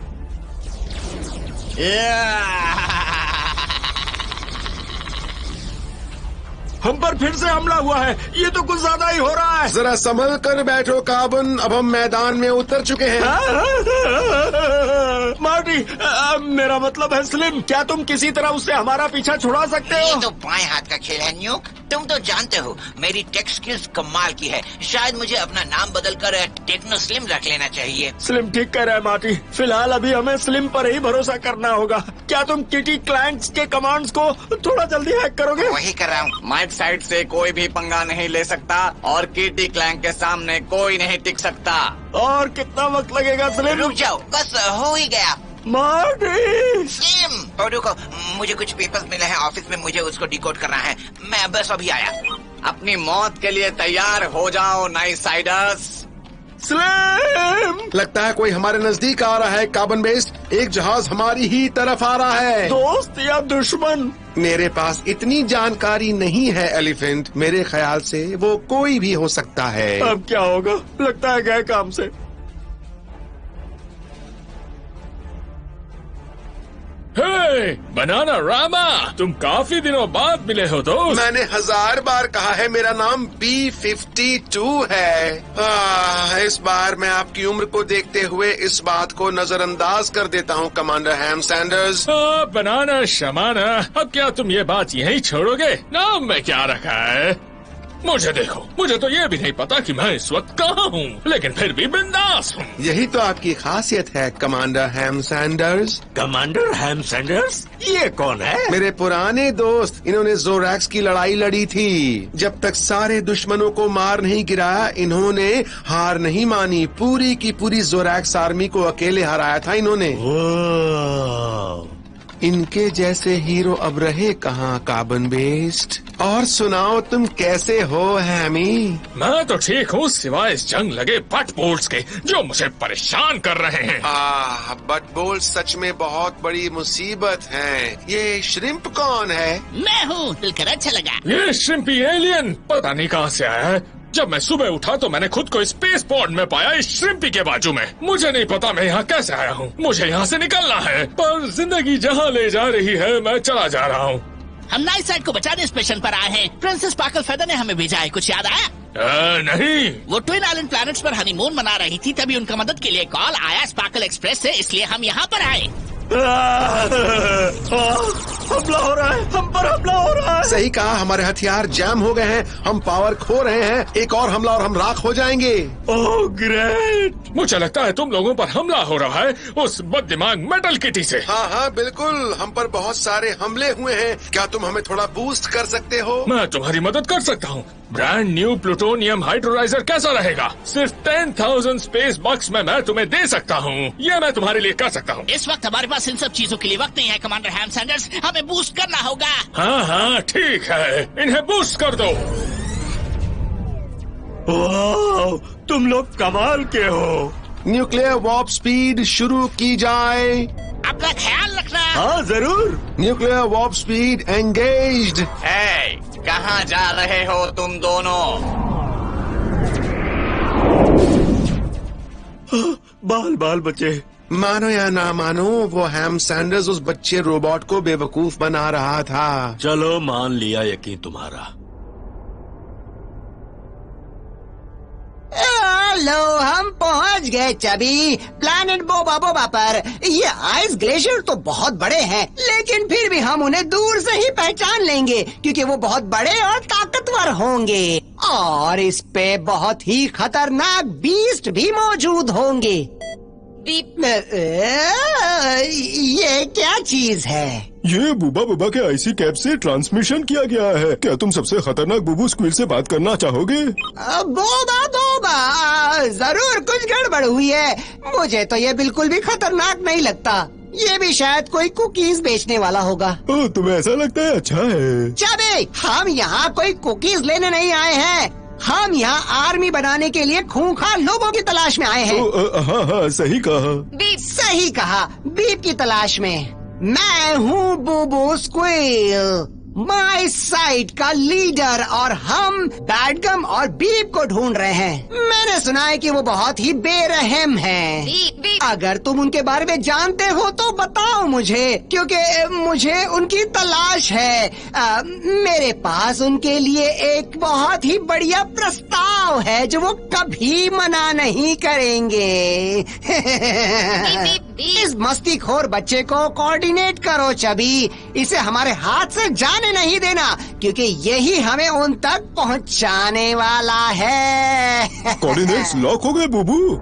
हम पर फिर से हमला हुआ है। ये तो कुछ ज्यादा ही हो रहा है। जरा संभल कर बैठो कार्बन, अब हम मैदान में उतर चुके हैं। मार्टी, मेरा मतलब है स्लिम, क्या तुम किसी तरह उससे हमारा पीछा छुड़ा सकते हो? ये तो बाएं हाथ का खेल है न्यूक। तुम तो जानते हो मेरी टेक स्किल्स कमाल की है। शायद मुझे अपना नाम बदलकर टेक्नो स्लिम रख लेना चाहिए। स्लिम ठीक कह रहा है मार्टी। फिलहाल अभी हमें स्लिम पर ही भरोसा करना होगा। क्या तुम किटी क्लैंक्स के कमांड्स को थोड़ा जल्दी हैक करोगे? वही कर रहा हूँ। माइट साइड से कोई भी पंगा नहीं ले सकता और किटी क्लैंक के सामने कोई नहीं टिक सकता। और कितना वक्त लगेगा स्लिम? रुक जाओ, बस हो ही गया। मार्टी! स्लिम! और रुको, मुझे कुछ पेपर्स मिले हैं ऑफिस में, मुझे उसको डिकोड करना है। मैं बस अभी आया। अपनी मौत के लिए तैयार हो जाओ नाइट साइडर्स। स्लिम! लगता है कोई हमारे नजदीक आ रहा है कार्बन बेस्ड। एक जहाज हमारी ही तरफ आ रहा है। दोस्त या दुश्मन? मेरे पास इतनी जानकारी नहीं है एलिफेंट। मेरे ख्याल से वो कोई भी हो सकता है। अब क्या होगा? लगता है गए काम से। हे, बनाना रामा, तुम काफी दिनों बाद मिले हो दोस्त। मैंने 1000 बार कहा है मेरा नाम B52 है। इस बार मैं आपकी उम्र को देखते हुए इस बात को नजरअंदाज कर देता हूँ कमांडर हैम सैंडर्स। बनाना शमाना, अब क्या तुम ये बात यहीं छोड़ोगे? नाम में क्या रखा है? मुझे देखो, मुझे तो ये भी नहीं पता कि मैं इस वक्त कहाँ हूँ, लेकिन फिर भी बिंदास हूँ। यही तो आपकी खासियत है कमांडर हैम सैंडर्स। कमांडर हैम सैंडर्स? ये कौन है? मेरे पुराने दोस्त। इन्होंने जोरैक्स की लड़ाई लड़ी थी। जब तक सारे दुश्मनों को मार नहीं गिराया, इन्होंने हार नहीं मानी। पूरी की पूरी जोरैक्स आर्मी को अकेले हराया था इन्होंने। इनके जैसे हीरो अब रहे कहाँ कार्बन बेस्ड। और सुनाओ, तुम कैसे हो हैमी? मैं तो ठीक हूँ, सिवाय इस जंग लगे बट बोल्ट्स के जो मुझे परेशान कर रहे हैं। बट बोल्ट सच में बहुत बड़ी मुसीबत है। ये श्रिम्प कौन है? मैं हूँ, मिलकर अच्छा लगा। ये श्रिम्पी एलियन पता नहीं कहाँ से आया है। जब मैं सुबह उठा तो मैंने खुद को स्पेस पॉड में पाया, इस श्रिम्पी के बाजू में। मुझे नहीं पता मैं यहाँ कैसे आया हूँ। मुझे यहाँ से निकलना है, पर जिंदगी जहाँ ले जा रही है मैं चला जा रहा हूँ। हम नाइट साइड को बचाने इस मिशन पर आए हैं। प्रिंसेस स्पार्कल फेदर ने हमें भेजा है, कुछ याद आया? नहीं। वो ट्विन आइलैंड प्लैनेट्स पर हनीमून मना रही थी, तभी उनका मदद के लिए कॉल आया स्पार्कल एक्सप्रेस से, इसलिए हम यहाँ पर आए। हमला हो रहा है, हम पर हमला हो रहा है। सही कहा, हमारे हथियार जैम हो गए हैं, हम पावर खो रहे हैं। एक और हमला और हम राख हो जाएंगे। Oh great! मुझे लगता है तुम लोगों पर हमला हो रहा है उस बददिमाग मेटल किटी से। हाँ बिल्कुल, हम पर बहुत सारे हमले हुए हैं। क्या तुम हमें थोड़ा बूस्ट कर सकते हो? मैं तुम्हारी मदद कर सकता हूँ। ब्रांड न्यू प्लूटोनियम हाइड्रोलाइजर कैसा रहेगा? सिर्फ 10,000 स्पेस बक्स में मैं तुम्हें दे सकता हूँ। ये मैं तुम्हारे लिए कर सकता हूँ। इस वक्त हमारे पास इन सब चीजों के लिए वक्त नहीं है कमांडर हैम सैंडर्स, हमें बूस्ट करना होगा। हाँ ठीक है, इन्हें बूस्ट कर दो। वाह, तुम लोग कमाल के हो। न्यूक्लियर वॉर्प स्पीड शुरू की जाए। अपना ख्याल रखना। हाँ जरूर। Nuclear warp speed engaged. कहाँ जा रहे हो तुम दोनों? बाल बाल बचे। मानो या ना मानो, वो हैम सैंडर्स उस बच्चे रोबोट को बेवकूफ बना रहा था। चलो मान लिया यकीन तुम्हारा। लो, हम पहुंच गए चबी, प्लैनेट बोबा बोबा पर। ये आइस ग्लेशियर तो बहुत बड़े हैं, लेकिन फिर भी हम उन्हें दूर से ही पहचान लेंगे क्योंकि वो बहुत बड़े और ताकतवर होंगे। और इस पे बहुत ही खतरनाक बीस्ट भी मौजूद होंगे। ये क्या चीज है? ये बूबा बुबा के आईसी कैप से ट्रांसमिशन किया गया है। क्या तुम सबसे खतरनाक बुबू स्क्विल से बात करना चाहोगे? बोबा बोबा, जरूर कुछ गड़बड़ हुई है। मुझे तो ये बिल्कुल भी खतरनाक नहीं लगता। ये भी शायद कोई कुकीज बेचने वाला होगा। तुम्हें ऐसा लगता है? अच्छा है। चबे, हम यहाँ कोई कुकीज लेने नहीं आए हैं। हम यहाँ आर्मी बनाने के लिए खूंखार लोगों की तलाश में आए हैं। हाँ हाँ, सही कहा। बीप, सही कहा, बीप की तलाश में। मैं हूँ बूबू स्क्विल, माय साइड का लीडर, और हम बैडगम और बीप को ढूंढ रहे हैं। मैंने सुना है कि वो बहुत ही बेरहम हैं। अगर तुम उनके बारे में जानते हो तो बताओ मुझे, क्योंकि मुझे उनकी तलाश है। मेरे पास उनके लिए एक बहुत ही बढ़िया प्रस्ताव है जो वो कभी मना नहीं करेंगे। इस मस्तीखोर बच्चे को कोऑर्डिनेट करो चबी, इसे हमारे हाथ से जाने नहीं देना, क्योंकि यही हमें उन तक पहुंचाने वाला है। कोऑर्डिनेट्स लॉक हो गए बूबू।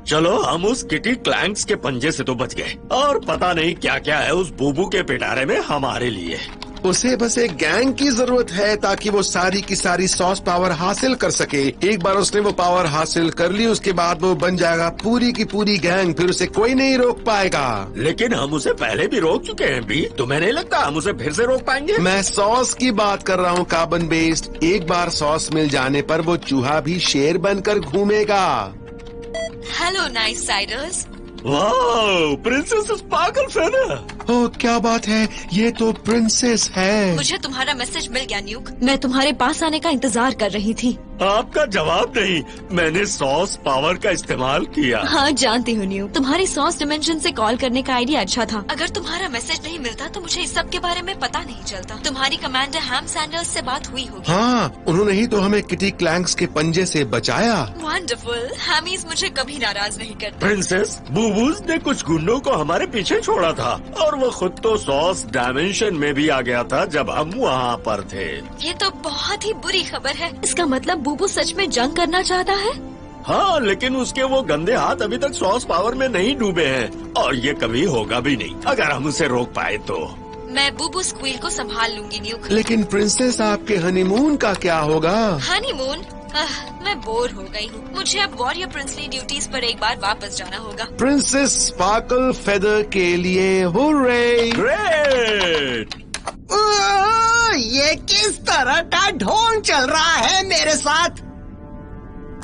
चलो, हम उस किटी क्लैंक्स के पंजे से तो बच गए, और पता नहीं क्या क्या है उस बूबू के पिटारे में हमारे लिए। उसे बस एक गैंग की जरूरत है ताकि वो सारी की सारी सॉस पावर हासिल कर सके। एक बार उसने वो पावर हासिल कर ली, उसके बाद वो बन जाएगा पूरी की पूरी गैंग, फिर उसे कोई नहीं रोक पाएगा। लेकिन हम उसे पहले भी रोक चुके हैं भी, तुम्हें नहीं लगता हम उसे फिर से रोक पाएंगे? मैं सॉस की बात कर रहा हूँ, कार्बन बेस्ड। एक बार सॉस मिल जाने पर वो चूहा भी शेर बनकर घूमेगा। Hello nice siders. वाह, प्रिंसेस स्पार्कल फेदर। ओह, क्या बात है, ये तो प्रिंसेस है। मुझे तुम्हारा मैसेज मिल गया न्यूक। मैं तुम्हारे पास आने का इंतजार कर रही थी। आपका जवाब नहीं, मैंने सॉस पावर का इस्तेमाल किया। हाँ जानती हूँ न्यूक, तुम्हारी सॉस डिमेंशन से कॉल करने का आइडिया अच्छा था। अगर तुम्हारा मैसेज नहीं मिलता तो मुझे इस सब के बारे में पता नहीं चलता। तुम्हारी कमांडर हैम सैंडर्स से बात हुई होगी। हाँ, उन्होंने ही तो हमें किटी क्लैंक्स के पंजे से बचाया। वंडरफुल, हैमीज मुझे कभी नाराज नहीं करते। प्रिंसेस, बूबूज ने कुछ गुंडों को हमारे पीछे छोड़ा था, और वो खुद तो सॉस डायमेंशन में भी आ गया था जब हम वहाँ पर थे। ये तो बहुत ही बुरी खबर है। इसका मतलब बूबू सच में जंग करना चाहता है? हाँ, लेकिन उसके वो गंदे हाथ अभी तक सॉस पावर में नहीं डूबे हैं, और ये कभी होगा भी नहीं अगर हम उसे रोक पाए तो। मैं बूबू स्क्विल को संभाल लूंगी न्यूक। लेकिन प्रिंसेस, आपके हनीमून का क्या होगा? हनीमून? मैं बोर हो गई हूँ। मुझे अब वॉरियर प्रिंसली ड्यूटीज पर एक बार वापस जाना होगा। प्रिंसेस स्पार्कल फेदर के लिए हुर्रे! ग्रेट! ये किस तरह का ढोंग चल रहा है मेरे साथ?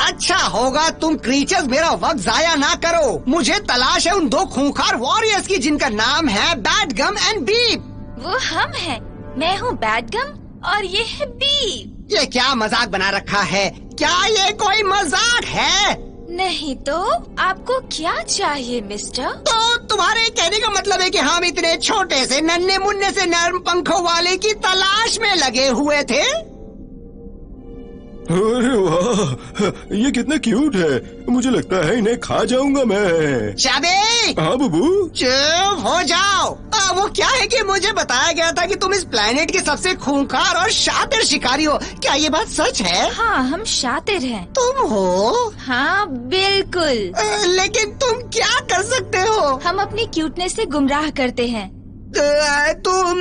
अच्छा होगा तुम क्रीचर्स मेरा वक्त जाया ना करो। मुझे तलाश है उन दो खूंखार वॉरियर्स की जिनका नाम है बैडगम एंड बीप। वो हम हैं। मैं हूँ बैडगम और ये है बीप। ये क्या मजाक बना रखा है? क्या ये कोई मजाक है? नहीं तो आपको क्या चाहिए मिस्टर? तो तुम्हारे कहने का मतलब है कि हम इतने छोटे से नन्हे मुन्ने से नर्म पंखों वाले की तलाश में लगे हुए थे? अरे वाह, ये कितना क्यूट है। मुझे लगता है इन्हें खा जाऊंगा मैं। चबे! हाँ बबू। चुप हो जाओ। वो क्या है कि मुझे बताया गया था कि तुम इस प्लेनेट के सबसे खूंखार और शातिर शिकारी हो। क्या ये बात सच है? हाँ, हम शातिर हैं। तुम हो? हाँ बिल्कुल। लेकिन तुम क्या कर सकते हो? हम अपनी क्यूटनेस से गुमराह करते हैं। तुम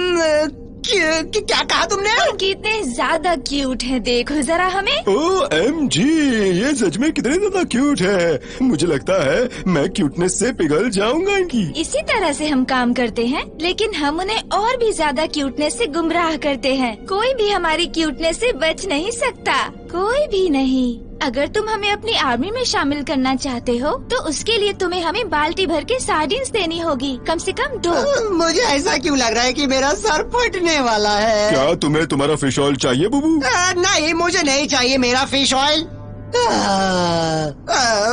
क्या कहा तुमने? कितने ज्यादा क्यूट हैं, देखो जरा हमें। OMG, ये सच में कितने ज्यादा क्यूट है। मुझे लगता है मैं क्यूटनेस से पिघल जाऊंगा इनकी। इसी तरह से हम काम करते हैं, लेकिन हम उन्हें और भी ज्यादा क्यूटनेस से गुमराह करते हैं। कोई भी हमारी क्यूटनेस से बच नहीं सकता, कोई भी नहीं। अगर तुम हमें अपनी आर्मी में शामिल करना चाहते हो तो उसके लिए तुम्हें हमें बाल्टी भर के सार्डिन्स देनी होगी, कम से कम 2। मुझे ऐसा क्यों लग रहा है कि मेरा सर फटने वाला है। क्या तुम्हें तुम्हारा फिश ऑयल चाहिए बुबू? नहीं, मुझे नहीं चाहिए मेरा फिश ऑयल।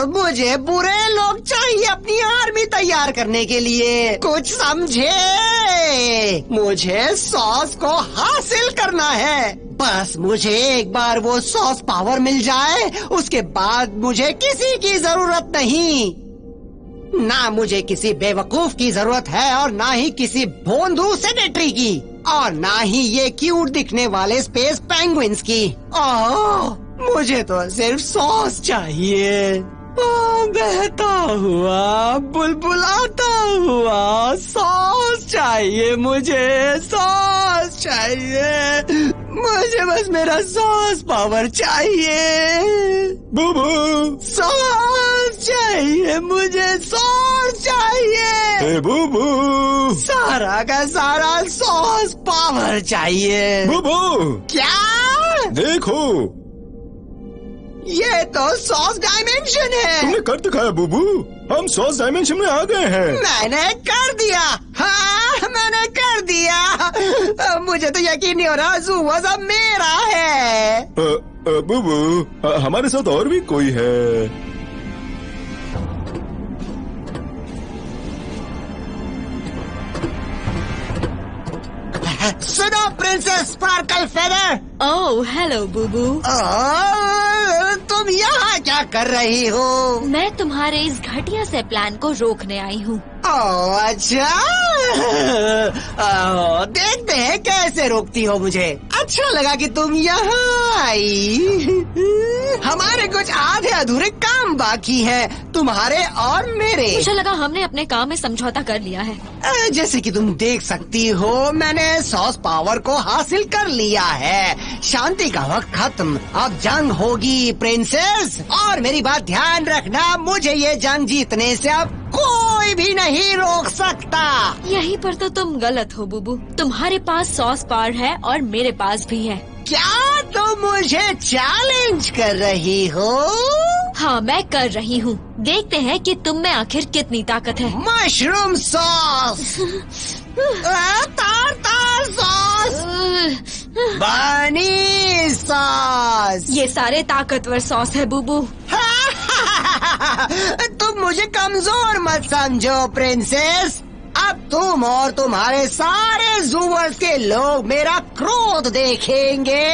मुझे बुरे लोग चाहिए अपनी आर्मी तैयार करने के लिए, कुछ समझे? मुझे सॉस को हासिल करना है। बस मुझे एक बार वो सॉस पावर मिल जाए, उसके बाद मुझे किसी की जरूरत नहीं। ना मुझे किसी बेवकूफ की जरूरत है और ना ही किसी भोंदू सेक्रेटरी की, और ना ही ये क्यूट दिखने वाले स्पेस पेंगुइन्स की। मुझे तो सिर्फ सॉस चाहिए। बहता हुआ, बुलबुलाता हुआ सॉस चाहिए, मुझे सॉस चाहिए, मुझे बस मेरा सॉस पावर चाहिए। बुबू सॉस चाहिए, मुझे सॉस चाहिए। बुबू सारा का सारा सॉस पावर चाहिए। बुबू क्या? देखो, ये तो सॉस डायमेंशन है। तुमने कर दिखाया बुबू, हम सॉस डायमेंशन में आ गए हैं। मैंने कर दिया। हाँ, मैंने कर दिया। मुझे तो यकीन नहीं हो रहा ज़ू अब मेरा है। बुबू, हमारे साथ और भी कोई है। सुनो princess sparkle feather. Oh hello Booboo. तुम यहाँ क्या कर रही हो? मैं तुम्हारे इस घटिया से प्लान को रोकने आई हूँ। अच्छा। देखते हैं कैसे रोकती हो मुझे। अच्छा लगा कि तुम यहाँ आई। हमारे कुछ आधे अधूरे काम बाकी हैं, तुम्हारे और मेरे। मुझे लगा हमने अपने काम में समझौता कर लिया है। जैसे कि तुम देख सकती हो, मैंने सॉस पावर को हासिल कर लिया है। शांति का वक्त खत्म, अब जंग होगी प्रिंसेस। और मेरी बात ध्यान रखना, मुझे ये जंग जीतने से अब कोई भी नहीं रोक सकता। यहीं पर तो तुम गलत हो बूबू। तुम्हारे पास सॉस पावर है और मेरे पास भी है। क्या तुम मुझे चैलेंज कर रही हो? हाँ, मैं कर रही हूँ। देखते हैं कि तुम में आखिर कितनी ताकत है। मशरूम सॉस, तार सॉस, बनी सॉस। ये सारे ताकतवर सॉस है बूबू। तुम मुझे कमजोर मत समझो प्रिंसेस। अब तुम और तुम्हारे सारे ज़ूवर्स के लोग मेरा क्रोध देखेंगे।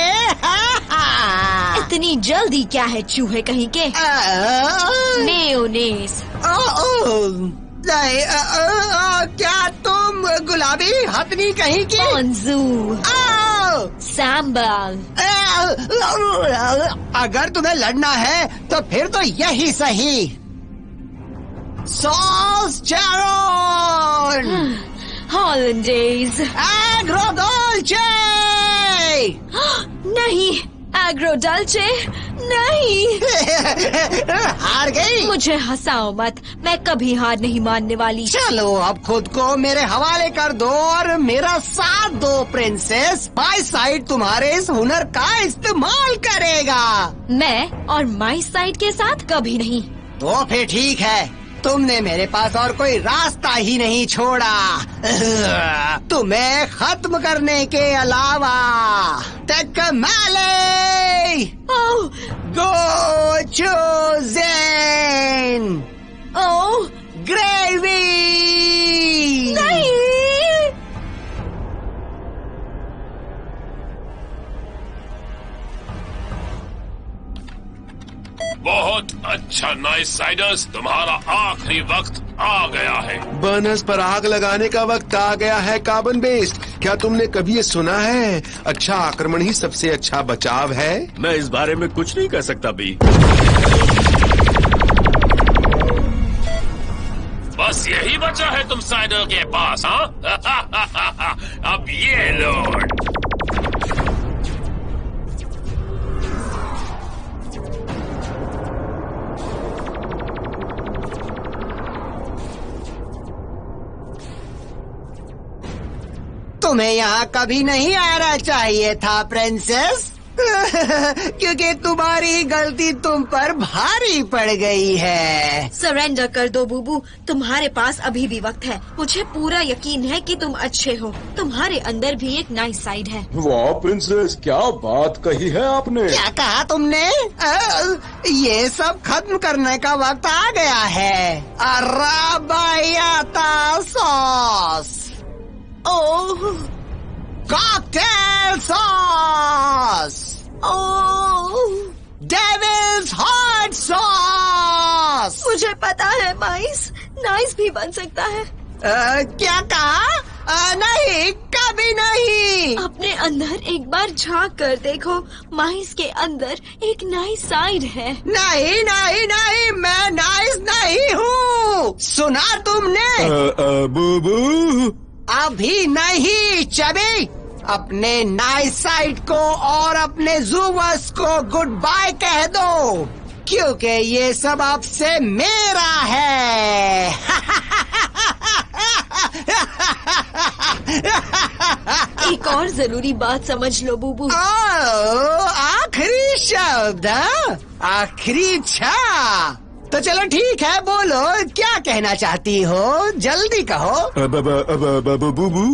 इतनी जल्दी क्या है चूहे कहीं के? मेयोनेज़। क्या तुम गुलाबी हथनी कहीं की? पोंजू, सांबर। अगर तुम्हें लड़ना है तो फिर तो यही सही। Sauce Choron, hollandaise, agrodolce. नहीं, एग्रो डल्चे नहीं। हार गई? मुझे हंसाओ मत, मैं कभी हार नहीं मानने वाली। चलो अब खुद को मेरे हवाले कर दो और मेरा साथ दो प्रिंसेस। माई साइड तुम्हारे इस हुनर का इस्तेमाल करेगा। मैं और माई साइड के साथ कभी नहीं। तो फिर ठीक है, तुमने मेरे पास और कोई रास्ता ही नहीं छोड़ा तुम्हें खत्म करने के अलावा। तकमाले गो चूजेन। ओह ग्रेवी नहीं। बहुत अच्छा नाइस साइडर्स, तुम्हारा आखिरी वक्त आ गया है। बर्नर्स पर आग लगाने का वक्त आ गया है। कार्बन बेस्ड, क्या तुमने कभी ये सुना है, अच्छा आक्रमण ही सबसे अच्छा बचाव है? मैं इस बारे में कुछ नहीं कह सकता भी। बस यही बचा है तुम साइडर के पास, हाँ? अब ये लो। तुम्हें यहाँ कभी नहीं आना चाहिए था प्रिंसेस। क्योंकि तुम्हारी गलती तुम पर भारी पड़ गई है। सरेंडर कर दो बूबू, तुम्हारे पास अभी भी वक्त है। मुझे पूरा यकीन है कि तुम अच्छे हो। तुम्हारे अंदर भी एक नाइस साइड है। वाह प्रिंसेस, क्या बात कही है आपने। क्या कहा तुमने? ये सब खत्म करने का वक्त आ गया है। अराबायाता सॉस, ओह कॉकटेल सॉस, ओह डेविल्स हॉट सॉस। मुझे पता है माइस नाइस भी बन सकता है। क्या कहा? नहीं, कभी नहीं। अपने अंदर एक बार झांक कर देखो, माइस के अंदर एक नाइस साइड है। नहीं नहीं नहीं, मैं नाइस नहीं हूँ। सुना तुमने? बुबू अभी नहीं चबी। अपने नाइस साइड को और अपने जूवर्स को गुड बाय कह दो, क्योंकि ये सब अब से मेरा है। एक और जरूरी बात समझ लो बूबू। आखिरी शब्द, आखिरी इच्छा। तो चलो ठीक है, बोलो क्या कहना चाहती हो, जल्दी कहो। बुबू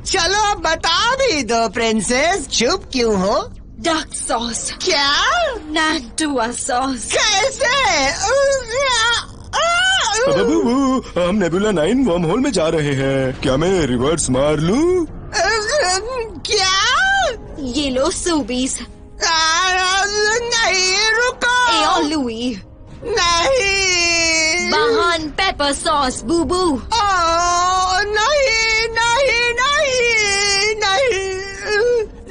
चलो बता भी दो प्रिंसेस, चुप क्यों हो? Duck sauce. क्या? नांटुआ सॉस। कैसे? बुबू, हम नेबुला 9 वर्म होल में जा रहे हैं। क्या मैं रिवर्स मार लूं? क्या? ये लो सूबीस। नहीं, रुको। ए लुई। नहीं। बहान पेपर सॉस बूबू। नहीं नहीं नहीं नहीं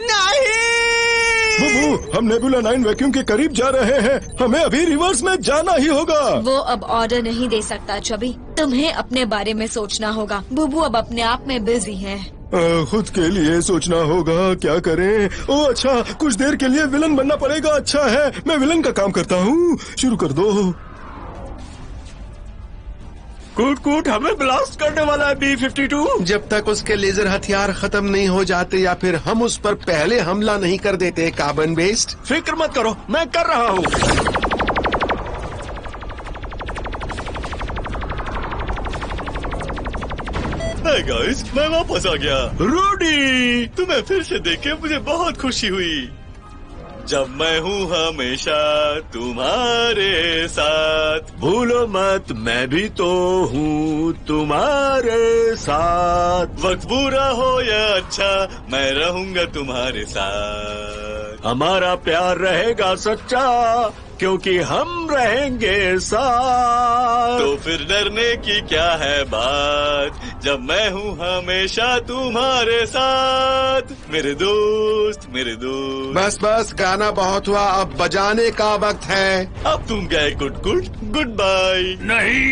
नहीं। बुबू, हम नेबुला 9 वैक्यूम के करीब जा रहे हैं। हमें अभी रिवर्स में जाना ही होगा। वो अब ऑर्डर नहीं दे सकता चबी, तुम्हें अपने बारे में सोचना होगा। बुबू अब अपने आप में बिजी है। खुद के लिए सोचना होगा, क्या करें? ओह अच्छा, कुछ देर के लिए विलन बनना पड़ेगा। अच्छा है, मैं विलन का काम करता हूँ। शुरू कर दो। कूट कूट हमें ब्लास्ट करने वाला है B-52। जब तक उसके लेजर हथियार खत्म नहीं हो जाते या फिर हम उस पर पहले हमला नहीं कर देते कार्बन बेस्ड। फिक्र मत करो, मैं कर रहा हूँ। हाय गाइस, मैं वापस आ गया। रूडी, तुम्हें फिर से देख के मुझे बहुत खुशी हुई। जब मैं हूँ हमेशा तुम्हारे साथ। भूलो मत, मैं भी तो हूँ तुम्हारे साथ। वक्त बुरा हो या अच्छा, मैं रहूंगा तुम्हारे साथ। हमारा प्यार रहेगा सच्चा, क्योंकि हम रहेंगे साथ। तो फिर डरने की क्या है बात, जब मैं हूँ हमेशा तुम्हारे साथ। मेरे दोस्त, मेरे दोस्त। बस बस, गाना बहुत हुआ, अब बजाने का वक्त है। अब तुम गए गुड गुड, गुड बाय। नहीं,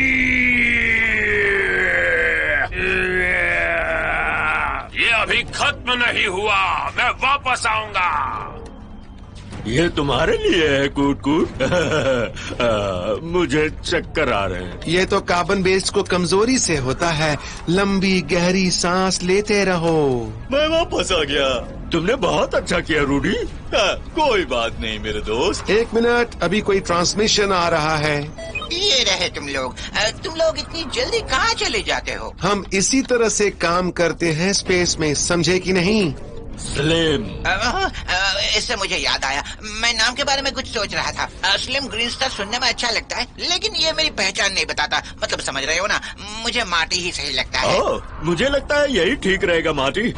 ये अभी खत्म नहीं हुआ, मैं वापस आऊंगा। ये तुम्हारे लिए है कूट कूट। मुझे चक्कर आ रहे हैं। ये तो कार्बन बेस्ड को कमजोरी से होता है। लंबी गहरी सांस लेते रहो। मैं वापस आ गया। तुमने बहुत अच्छा किया रूडी। कोई बात नहीं मेरे दोस्त। 1 मिनट, अभी कोई ट्रांसमिशन आ रहा है। ये रहे तुम लोग इतनी जल्दी कहाँ चले जाते हो? हम इसी तरह से काम करते हैं स्पेस में, समझे कि नहीं? स्लिम। इससे मुझे याद आया, मैं नाम के बारे में कुछ सोच रहा था। स्लिम ग्रीन स्टार सुनने में अच्छा लगता है, लेकिन ये मेरी पहचान नहीं बताता। मतलब समझ रहे हो ना, मुझे मार्टी ही सही लगता है। मुझे लगता है यही ठीक रहेगा मार्टी।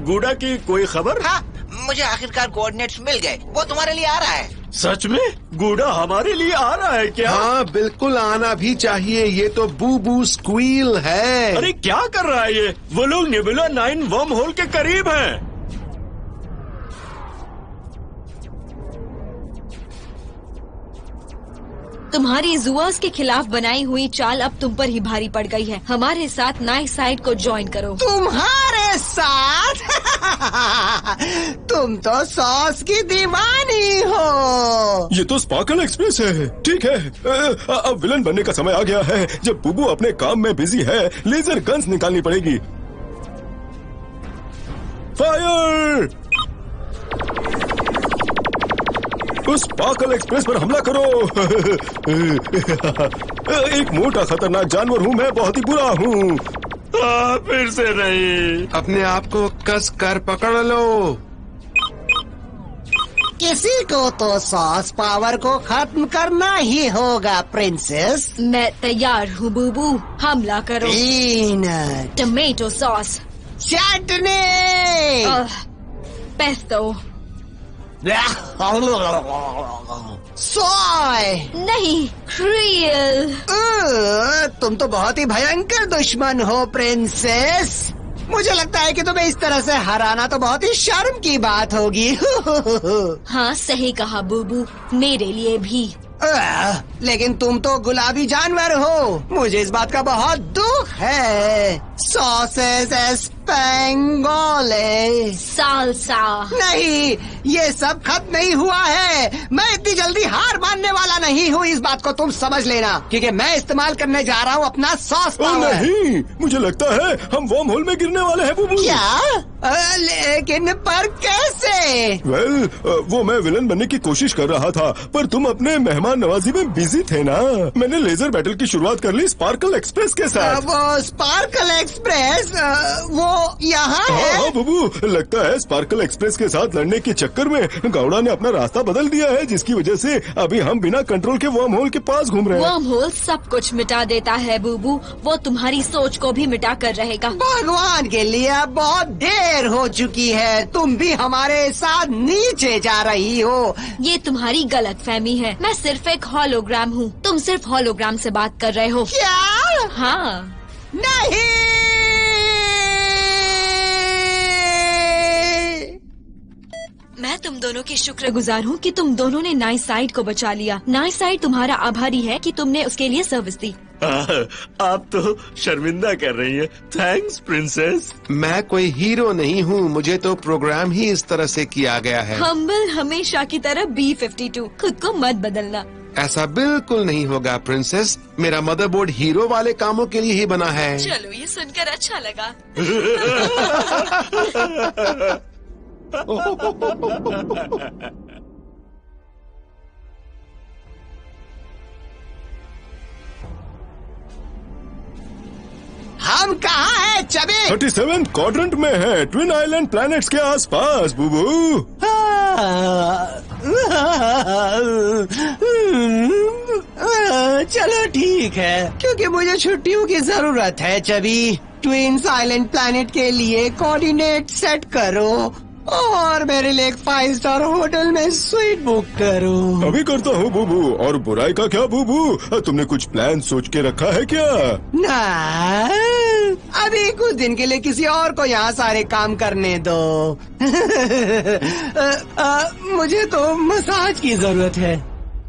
गूडा की कोई खबर? हाँ, मुझे आखिरकार कोऑर्डिनेट्स मिल गए। वो तुम्हारे लिए आ रहा है। सच में? गूडा हमारे लिए आ रहा है क्या? हाँ बिल्कुल, आना भी चाहिए। ये तो बूबू स्क्वील है। अरे क्या कर रहा है ये? वो लोग नेबुला 9 वर्म होल के करीब हैं। तुम्हारी जुआस के खिलाफ बनाई हुई चाल अब तुम पर ही भारी पड़ गई है। हमारे साथ नाइस साइड को ज्वाइन करो। तुम्हारे साथ? तुम तो सॉस की दीवानी हो। ये तो स्पार्कल एक्सप्रेस है। ठीक है, अब विलन बनने का समय आ गया है। जब बुबू अपने काम में बिजी है, लेजर गन्स निकालनी पड़ेगी। फायर! उस स्पार्कल एक्सप्रेस पर हमला करो। एक मोटा खतरनाक जानवर हूँ मैं, बहुत ही बुरा हूँ। फिर से नहीं। अपने आप को कस कर पकड़ लो। किसी को तो सॉस पावर को खत्म करना ही होगा प्रिंसेस। मैं तैयार हूँ बूबू, हमला करो। पीनट, टमेटो सॉस, चटनी, पेस्तो, सोय, नहीं क्रील। तुम तो बहुत ही भयंकर दुश्मन हो प्रिंसेस। मुझे लगता है कि तुम्हें इस तरह से हराना तो बहुत ही शर्म की बात होगी। हाँ सही कहा बूबू, मेरे लिए भी। लेकिन तुम तो गुलाबी जानवर हो, मुझे इस बात का बहुत दुख है। Sauces espagnole, salsa. नहीं, ये सब खत्म नहीं हुआ है। मैं इतनी जल्दी हार मानने वाला नहीं हूँ, इस बात को तुम समझ लेना, क्योंकि मैं इस्तेमाल करने जा रहा हूँ अपना सॉस पावर। नहीं, मुझे लगता है हम वर्म होल में गिरने वाले हैं बुबू। क्या? लेकिन पर कैसे? वेल, वो मैं विलन बनने की कोशिश कर रहा था, पर तुम अपने मेहमान नवाजी में बिजी थे ना। मैंने लेजर बैटल की शुरुआत कर ली स्पार्कल एक्सप्रेस के साथ। वो स्पार्कल एक्सप्रेस वो यहाँ है? हाँ बुबू, लगता है स्पार्कल एक्सप्रेस के साथ लड़ने के चक्कर में गौड़ा ने अपना रास्ता बदल दिया है, जिसकी वजह से अभी हम बिना कंट्रोल के वर्म होल के पास घूम रहे हैं। वर्म होल सब कुछ मिटा देता है बूबू, वो तुम्हारी सोच को भी मिटा कर रहेगा। भगवान के लिए अब बहुत देर हो चुकी है, तुम भी हमारे साथ नीचे जा रही हो। ये तुम्हारी गलतफहमी है, मैं सिर्फ एक हॉलोग्राम हूँ, तुम सिर्फ हॉलोग्राम से बात कर रहे हो। क्या? हाँ। नहीं, मैं तुम दोनों की शुक्रगुजार हूँ कि तुम दोनों ने नाइस साइड को बचा लिया। नाइस साइड तुम्हारा आभारी है कि तुमने उसके लिए सर्विस दी। आप तो शर्मिंदा कर रही हैं। Thanks princess. मैं कोई हीरो नहीं हूँ, मुझे तो प्रोग्राम ही इस तरह से किया गया है। हम्बल हमेशा की तरह B-52, खुद को मत बदलना। ऐसा बिल्कुल नहीं होगा प्रिंसेस, मेरा मदरबोर्ड हीरो वाले कामों के लिए ही बना है। चलो ये सुनकर अच्छा लगा। हम कहाँ हैं चबी? 37 क्वाड्रेंट में है, ट्विन आइलैंड प्लैनेट्स के आसपास बुबू। चलो ठीक है, क्योंकि मुझे छुट्टियों की जरूरत है चबी। ट्विन्स आइलैंड प्लैनेट के लिए कोऑर्डिनेट सेट करो और मेरे लिए एक 5 स्टार होटल में स्वीट बुक करो। अभी करता हूँ बुबू। और बुराई का क्या बुबू, तुमने कुछ प्लान सोच के रखा है क्या? ना, अभी कुछ दिन के लिए किसी और को यहाँ सारे काम करने दो। मुझे तो मसाज की जरूरत है।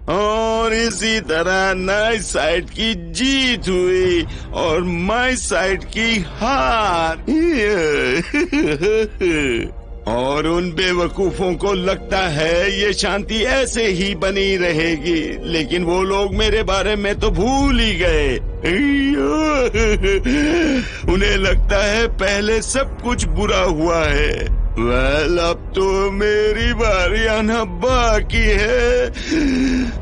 और इसी तरह नाइस साइड की जीत हुई और माय साइड की हार। और उन बेवकूफों को लगता है ये शांति ऐसे ही बनी रहेगी, लेकिन वो लोग मेरे बारे में तो भूल ही गए। उन्हें लगता है पहले सब कुछ बुरा हुआ है। वेल, अब तो मेरी बारी आना बाकी है।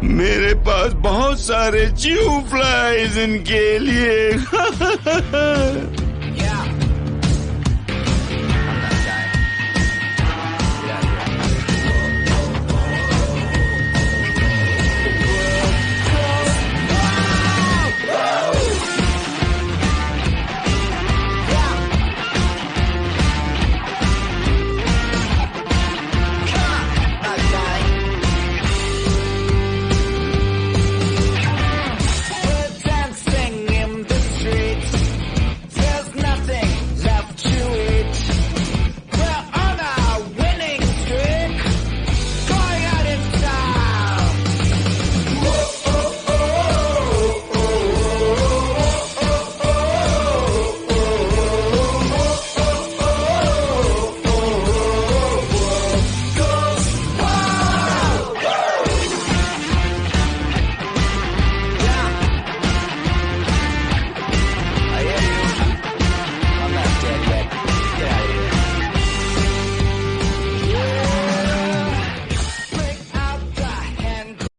मेरे पास बहुत सारे च्यू फ्लाइज इनके लिए।